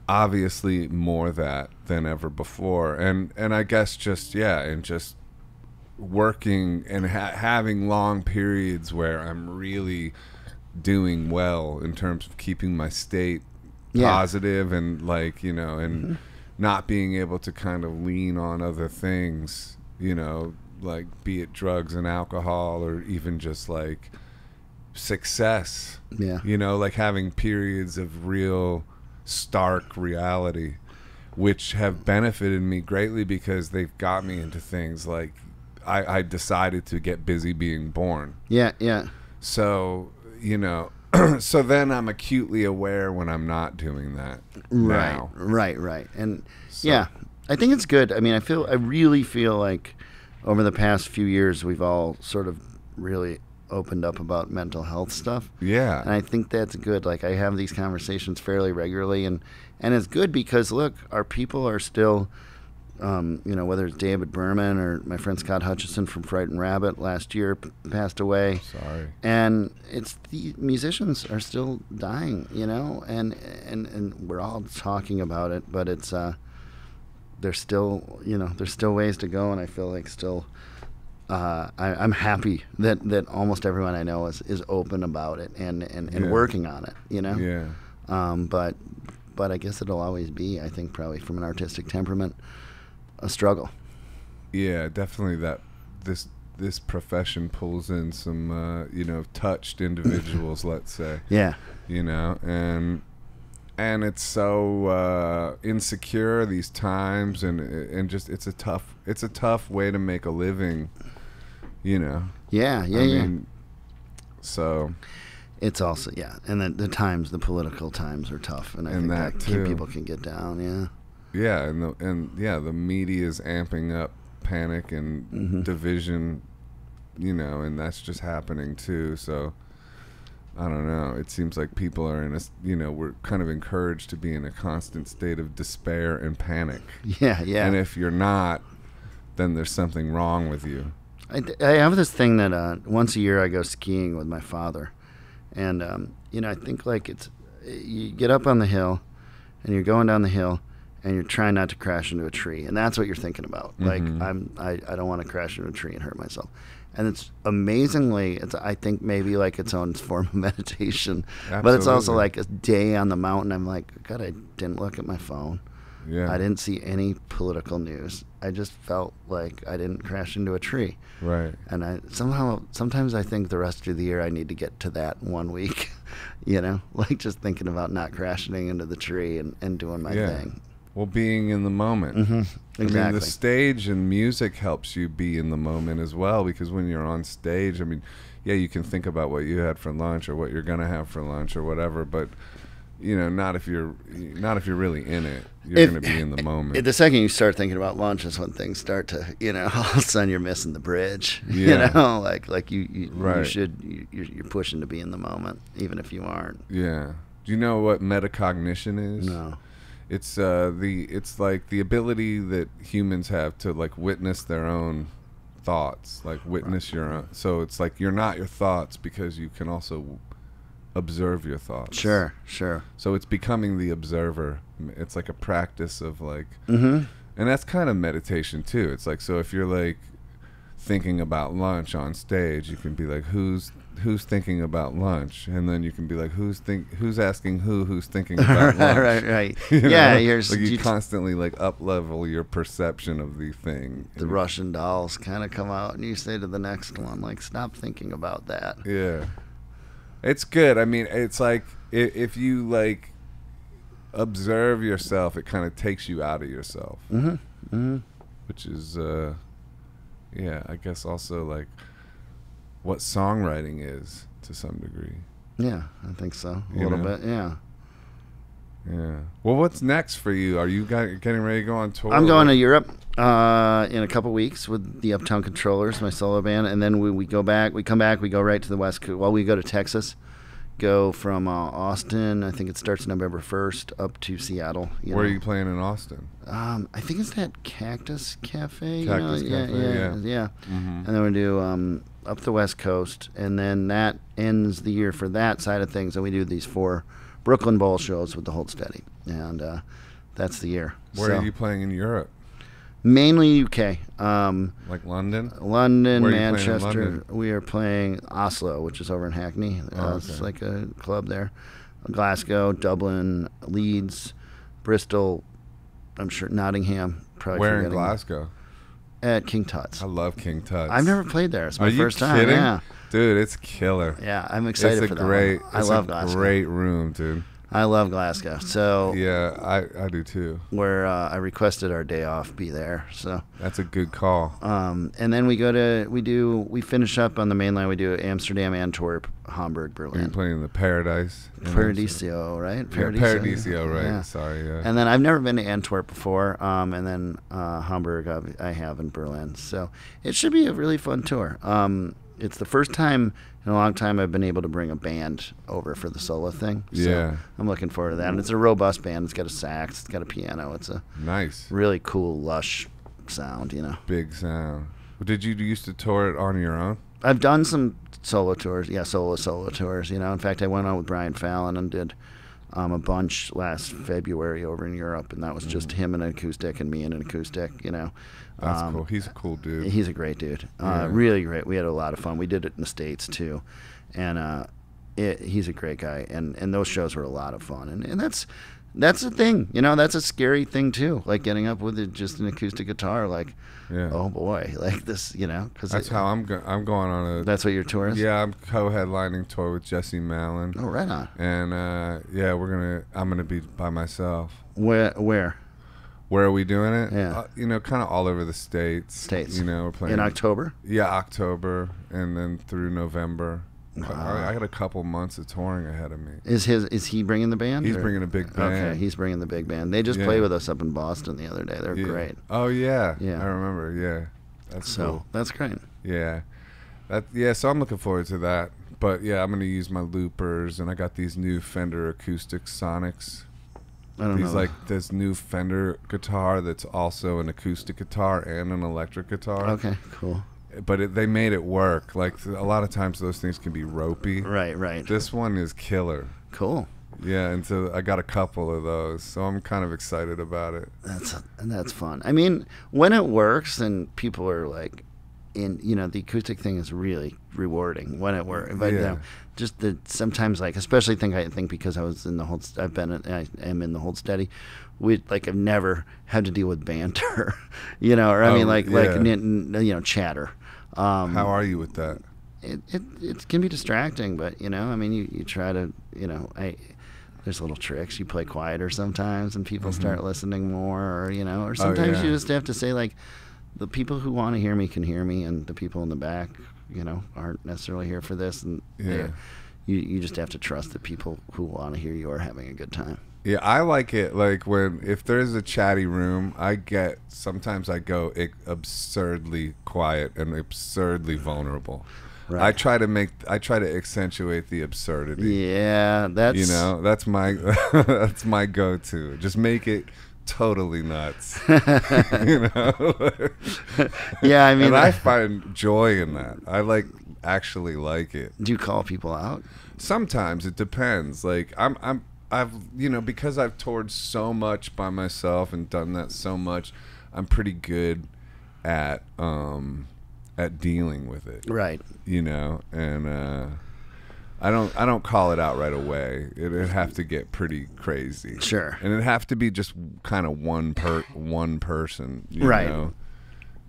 obviously more that than ever before. And I guess just working and having long periods where I'm really doing well in terms of keeping my state positive and like, you know, and not being able to kind of lean on other things, you know, like be it drugs and alcohol or even just like success, you know, like having periods of real stark reality, which have benefited me greatly because they've got me into things like I decided to get busy being born. So, you know, so then I'm acutely aware when I'm not doing that. Now. Right. And I think it's good. I mean, I really feel like over the past few years we've all sort of really opened up about mental health stuff. Yeah. And I think that's good. Like, I have these conversations fairly regularly, and it's good because, look, our people are still, you know, whether it's David Berman or my friend Scott Hutchison from Frightened Rabbit last year passed away. Sorry. And it's the musicians are still dying, you know, and we're all talking about it, but it's there's still, you know, there's still ways to go, and I feel like still I'm happy that almost everyone I know is open about it and working on it, you know. But I guess it'll always be, I think, probably from an artistic temperament, a struggle. Yeah, definitely that this profession pulls in some you know, touched individuals, let's say. Yeah. You know, and it's so insecure these times, and just it's a tough way to make a living, you know. I mean, so it's also and then the political times are tough, and I think that people can get down. The media is amping up panic and division, you know, and that's just happening too. So I don't know. It seems like people are in a, you know, we're kind of encouraged to be in a constant state of despair and panic. Yeah. And if you're not, then there's something wrong with you. I have this thing that once a year I go skiing with my father, and you know, I think like you get up on the hill, and you're going down the hill, and you're trying not to crash into a tree, and that's what you're thinking about. Like I don't want to crash into a tree and hurt myself. And it's amazingly, I think maybe like its own form of meditation. Absolutely. But it's also like a day on the mountain. I'm like, God, I didn't look at my phone. Yeah. I didn't see any political news. I just felt like I didn't crash into a tree. Right. And sometimes I think the rest of the year I need to get to that 1 week, you know, like just thinking about not crashing into the tree and doing my thing. Well, being in the moment. Exactly. I mean, the stage and music helps you be in the moment as well, because when you're on stage, I mean, you can think about what you had for lunch or what you're going to have for lunch or whatever, but you know, not if you're really in it. You're going to be in the moment. The second you start thinking about lunch is when things start to, you know, all of a sudden you're missing the bridge. You know, like you you're pushing to be in the moment, even if you aren't. Yeah. Do you know what metacognition is? No. It's like the ability that humans have to like witness their own thoughts, like witness your own. So it's like you're not your thoughts because you can also observe your thoughts. Sure. So it's becoming the observer. It's like a practice of like, and that's kind of meditation too. It's like, so if you're like thinking about lunch on stage, you can be like, who's thinking about lunch, and then you can be like, who's asking who's thinking about lunch. right. You constantly like up level your perception of the thing. The Russian dolls kind of come out, and you say to the next one, like, stop thinking about that. Yeah, it's good. I mean, it's like if you like observe yourself, it kind of takes you out of yourself, which is I guess also like what songwriting is to some degree. Yeah, I think so. A little bit, yeah. Well, what's next for you? Are you getting ready to go on tour? I'm going to Europe in a couple weeks with the Uptown Controllers, my solo band, and then we go back. We come back. We go right to the West Coast. Well, we go to Texas go from Austin. I think it starts November 1st up to Seattle. Where are you playing in Austin? I think it's that Cactus Cafe. Cactus Cafe, yeah. Mm-hmm. And then we do up the West Coast, and then that ends the year for that side of things. And we do these 4 Brooklyn Bowl shows with the Hold Steady, and that's the year. Where are you playing in Europe? Mainly UK. Like London? London, Where are you Manchester. playing in London? We are playing Oslo, which is over in Hackney. It's like a club there. Glasgow, Dublin, Leeds, Bristol, I'm sure Nottingham. Probably Where in Glasgow? At King Tut's. I love King Tut's. I've never played there. It's my first time. Are you kidding? Yeah. Dude, it's killer. Yeah, I'm excited for that one. I love Glasgow. It's a great room, dude. I love Glasgow. So yeah, I do too. Where I requested our day off be there. So that's a good call. And then we finish up on the mainland. We do Amsterdam, Antwerp, Hamburg, Berlin. Are you playing in the Paradise? Paradiso, right? Paradiso, right? Yeah. Sorry. Yeah. And then I've never been to Antwerp before. And then Hamburg I have in Berlin. So it should be a really fun tour. It's the first time in a long time I've been able to bring a band over for the solo thing. So yeah. I'm looking forward to that. And it's a robust band. It's got a sax. It's got a piano. It's a nice, really cool, lush sound, Big sound. Did you used to tour it on your own? I've done some solo tours. Yeah, solo tours, In fact, I went on with Brian Fallon and did a bunch last February over in Europe. And that was just him and an acoustic and me and an acoustic, That's cool. He's a cool dude. He's a great dude. Really great. We had a lot of fun. We did it in the States too, and he's a great guy. And those shows were a lot of fun. And that's the thing. That's a scary thing too. Like getting up with just an acoustic guitar. Like, oh boy, like this. Because that's how I'm going on a. That's what your tour is. Yeah, I'm co-headlining tour with Jesse Malin. Oh, right on. And I'm gonna be by myself. Where? Where are we doing it? Yeah. Kind of all over the States. We're playing in October. Yeah, October, and then through November. Wow. I got a couple months of touring ahead of me. Is he bringing the band? He's bringing a big band. Okay, he's bringing the big band. They just played with us up in Boston the other day. They're great. Oh yeah. Yeah. I remember. Yeah. That's cool. That's great. Yeah. So I'm looking forward to that. But yeah, I'm gonna use my loopers, and I got these new Fender acoustic Sonics. I don't know. Like this new Fender guitar that's also an acoustic guitar and an electric guitar. Okay, cool. But they made it work. Like a lot of times those things can be ropey. Right. This one is killer. Cool. Yeah, and so I got a couple of those, so I'm kind of excited about it. That's fun. I mean, when it works and people are like, the acoustic thing is really rewarding when it works. But just sometimes especially I think because I was in the I am in the Hold Steady. I've never had to deal with banter, chatter. How are you with that? It can be distracting, but you try to there's little tricks. You play quieter sometimes, and people start listening more, or sometimes you just have to say the people who want to hear me can hear me, and the people in the back, aren't necessarily here for this, and you just have to trust that people who want to hear you are having a good time. Yeah, I like it. Like if there's a chatty room, sometimes I go absurdly quiet and absurdly vulnerable. Right. I try to accentuate the absurdity. Yeah, that's my that's my go-to. Just make it totally nuts. Yeah, I mean, and I find joy in that. I actually like it. Do you call people out? Sometimes it depends. Like I've because I've toured so much by myself and done that so much, I'm pretty good at dealing with it. Right. And I don't call it out right away. It'd have to get pretty crazy. Sure. And it'd have to be just kind of one person. Right.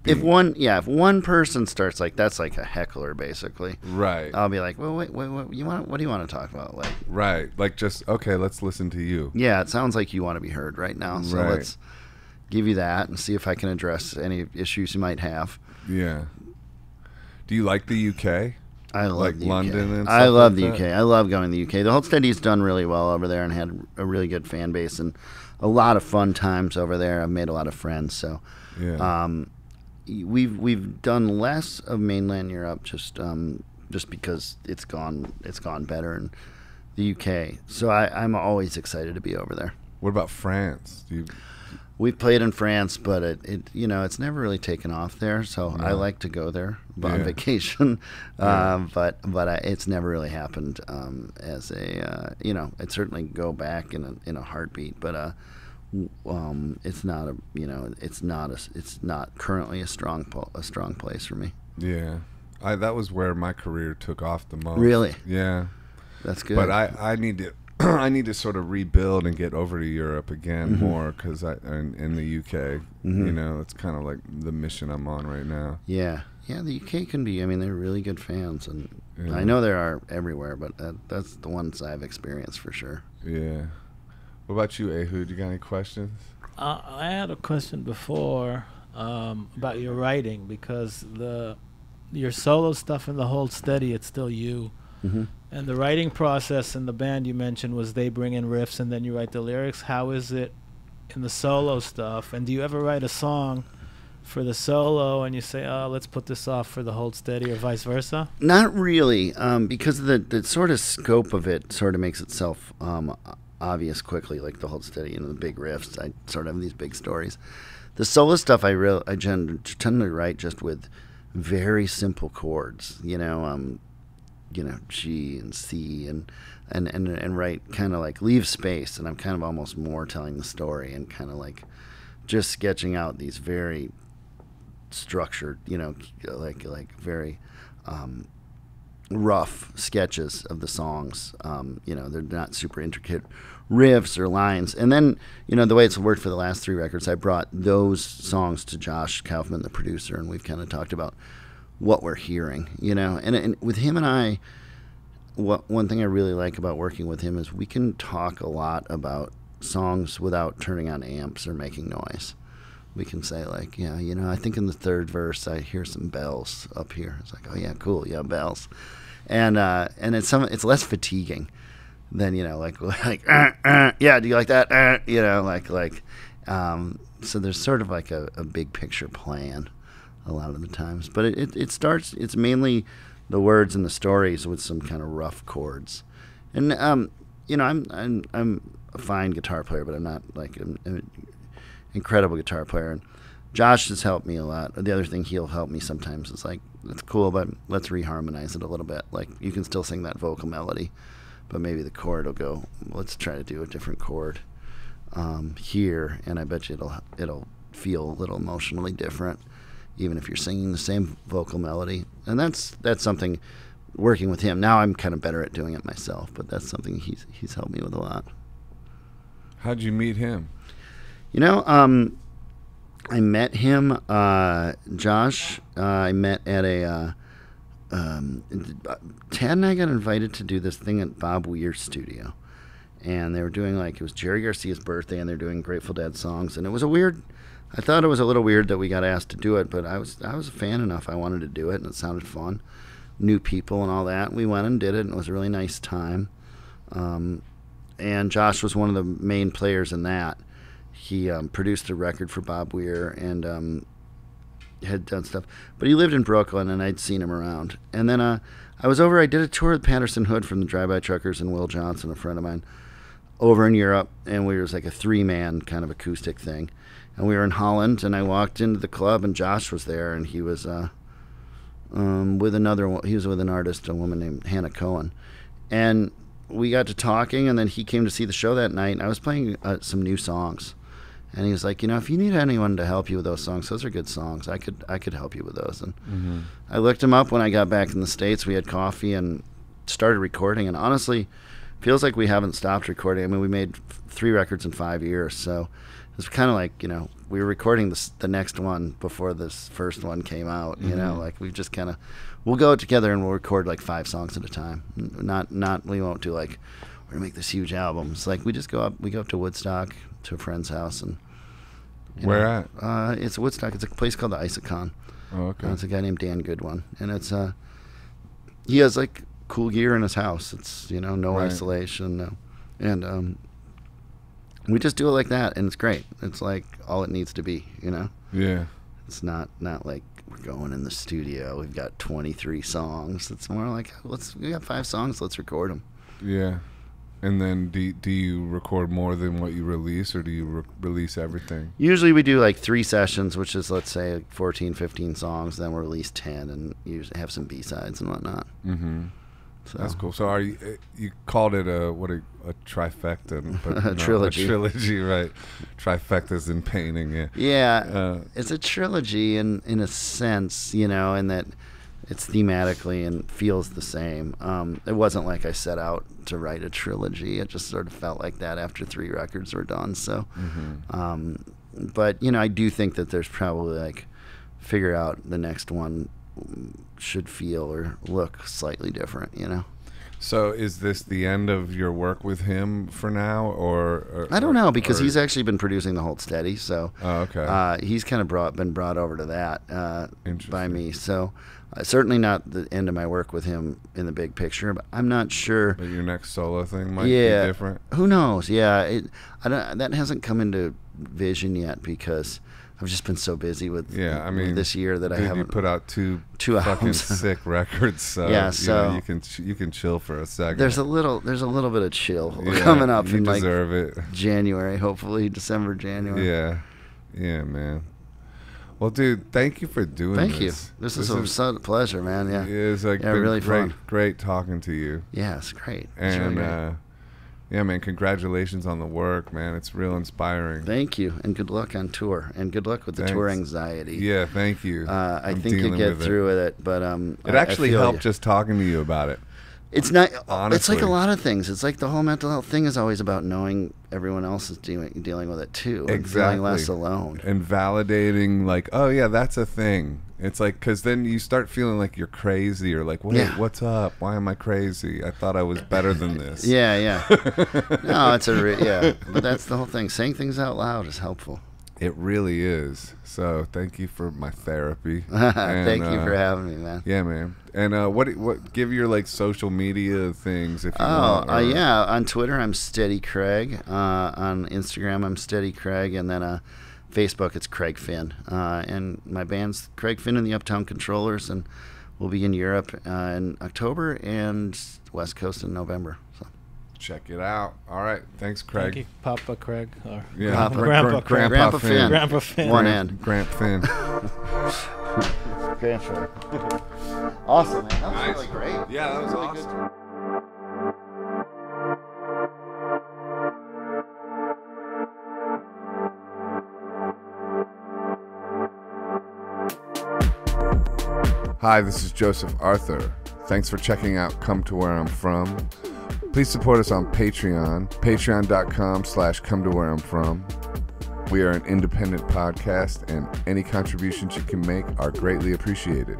If one person starts that's like a heckler basically. Right. I'll be like, well, wait, what do you want to talk about? Right. Just okay, let's listen to you. Yeah, it sounds like you want to be heard right now. So let's give you that and see if I can address any issues you might have. Yeah. Do you like the UK? I love the London UK. and stuff I love like the that? UK. I love going to the UK. The Hold Steady's done really well over there and had a really good fan base and a lot of fun times over there. I've made a lot of friends. So, we've done less of mainland Europe just because it's gone better, and the UK. So I'm always excited to be over there. What about France? We've played in France, but it's never really taken off there. So I like to go there on vacation, but it's never really happened as a I'd certainly go back in a heartbeat, but it's not currently a strong place for me. Yeah, that was where my career took off the most. Really? Yeah, that's good. But I need to. I need to sort of rebuild and get over to Europe again more because in the UK, it's kind of like the mission I'm on right now. Yeah, the UK can be. I mean, they're really good fans, and I know there are everywhere, but that's the ones I've experienced for sure. Yeah. What about you, Ehud? You got any questions? I had a question before about your writing, because your solo stuff in the Hold Steady, it's still you. Mm-hmm. And the writing process in the band you mentioned was they bring in riffs and then you write the lyrics. How is it in the solo stuff? And do you ever write a song for the solo and you say, oh, let's put this off for the Hold Steady, or vice versa? Not really, because the sort of scope of it sort of makes itself obvious quickly, like the Hold Steady, the big riffs. I sort of have these big stories. The solo stuff I tend to write just with very simple chords, G and C and write kind of like leave space, and I'm kind of almost more telling the story and kind of like just sketching out these very structured, like very rough sketches of the songs. They're not super intricate riffs or lines. And then, the way it's worked for the last 3 records, I brought those songs to Josh Kaufman, the producer, and we've kind of talked about what we're hearing, and with him and I, one thing I really like about working with him is we can talk a lot about songs without turning on amps or making noise. We can say like, I think in the 3rd verse I hear some bells up here. It's like, oh yeah, cool, yeah, bells, and it's less fatiguing than yeah, do you like that? So there's sort of like a big picture plan a lot of the times, but it's mainly the words and the stories with some kind of rough chords, and I'm a fine guitar player, but I'm not like an incredible guitar player. And Josh has helped me a lot. The other thing he'll help me sometimes is like, it's cool, but let's reharmonize it a little bit. Like you can still sing that vocal melody, but maybe the chord will go. Let's try to do a different chord here, and I bet you it'll feel a little emotionally different, even if you're singing the same vocal melody. And that's something, working with him. Now I'm kind of better at doing it myself, but that's something he's helped me with a lot. How'd you meet him? I met him, Josh, I met at a, Tad and I got invited to do this thing at Bob Weir's studio. And they were doing it was Jerry Garcia's birthday, and they're doing Grateful Dead songs. And it was I thought it was a little weird that we got asked to do it, but I was a fan enough. I wanted to do it, and it sounded fun. New people and all that. We went and did it, and it was a really nice time. And Josh was one of the main players in that. He produced a record for Bob Weir and had done stuff. But he lived in Brooklyn, and I'd seen him around. And then I did a tour with Patterson Hood from the Drive-By Truckers and Will Johnson, a friend of mine, over in Europe. And we was like a 3-man kind of acoustic thing. And we were in Holland, and I walked into the club, and Josh was there, and he was with an artist, a woman named Hannah Cohen. And we got to talking, and then he came to see the show that night, and I was playing some new songs. And he was like, if you need anyone to help you with those songs, those are good songs. I could help you with those. And I looked him up when I got back in the States. We had coffee and started recording, and honestly, feels like we haven't stopped recording. I mean, we made 3 records in 5 years, so it's kind of like, we were recording the next one before this first one came out, like we've just kind of, we'll go together and we'll record like 5 songs at a time. We won't do like, we're gonna make this huge album. It's like we go up to Woodstock to a friend's house. And where at? It's Woodstock. It's a place called the Isokon. Oh, okay. It's a guy named Dan Goodwin, and it's he has like cool gear in his house. It's no Right. isolation, and we just do it like that, and it's great. It's like all it needs to be, Yeah. It's not like we're going in the studio. We've got 23 songs. It's more like we got 5 songs. Let's record them. Yeah. And then do you record more than what you release, or do you release everything? Usually we do like 3 sessions, which is, let's say, 14, 15 songs. Then we'll release 10 and usually have some B-sides and whatnot. Mm-hmm. So. That's cool. So you called it a trifecta, but a trilogy. A trilogy, right? Trifectas in painting, yeah. Yeah, it's a trilogy in a sense, you know, in that it's thematically and feels the same. It wasn't like I set out to write a trilogy. It just sort of felt like that after 3 records were done. So, but you know, I do think that there's probably like figure out the next one should feel or look slightly different, you know. So is this the end of your work with him for now, or I don't know, because he's actually been producing the Hold Steady, so okay. He's kind of been brought over to that by me. So certainly not the end of my work with him in the big picture, but I'm not sure. But your next solo thing might be different. Who knows? Yeah, that hasn't come into vision yet because I've just been so busy with with this year that I haven't. You put out two fucking albums. Sick records, so yeah, so you can chill for a second. There's a little bit of chill coming up in like it. January, hopefully December, January. Yeah, man. Well, dude, thank you for doing this. Thank you. This is a pleasure, man. Yeah, it's like really fun. Great talking to you. Yeah, it's great. And yeah, man, congratulations on the work, man. It's real inspiring. Thank you, and good luck on tour, and good luck with the tour anxiety. Yeah, thank you. I think you get through with it, but it actually helped just talking to you about it. It's not. Honestly. It's like a lot of things. It's like the whole mental health thing is always about knowing everyone else is dealing with it too, and feeling less alone, and validating like, oh yeah, that's a thing. It's like, because then you start feeling like you're crazy, or like, wait, what's up? Why am I crazy? I thought I was better than this. Yeah. No, it's but that's the whole thing. Saying things out loud is helpful. It really is. So thank you for my therapy. Thank you for having me, man. Yeah, man. And what give your like social media things if you want. Yeah, on Twitter I'm Steady Craig. On Instagram I'm Steady Craig, and then Facebook it's Craig Finn. And my band's Craig Finn and the Uptown Controllers, and we'll be in Europe in October and West Coast in November. So. Check it out. All right. Thanks, Craig. Thank you, Papa Craig. Or Grandpa Finn. Grandpa Finn. One end. Grant Finn. Grant Finn. Awesome, man. That was Nice. really great. Yeah, that was really awesome. Hi, this is Joseph Arthur. Thanks for checking out Come to Where I'm From. Please support us on Patreon, patreon.com/come-to-where-I'm-from. We are an independent podcast, and any contributions you can make are greatly appreciated.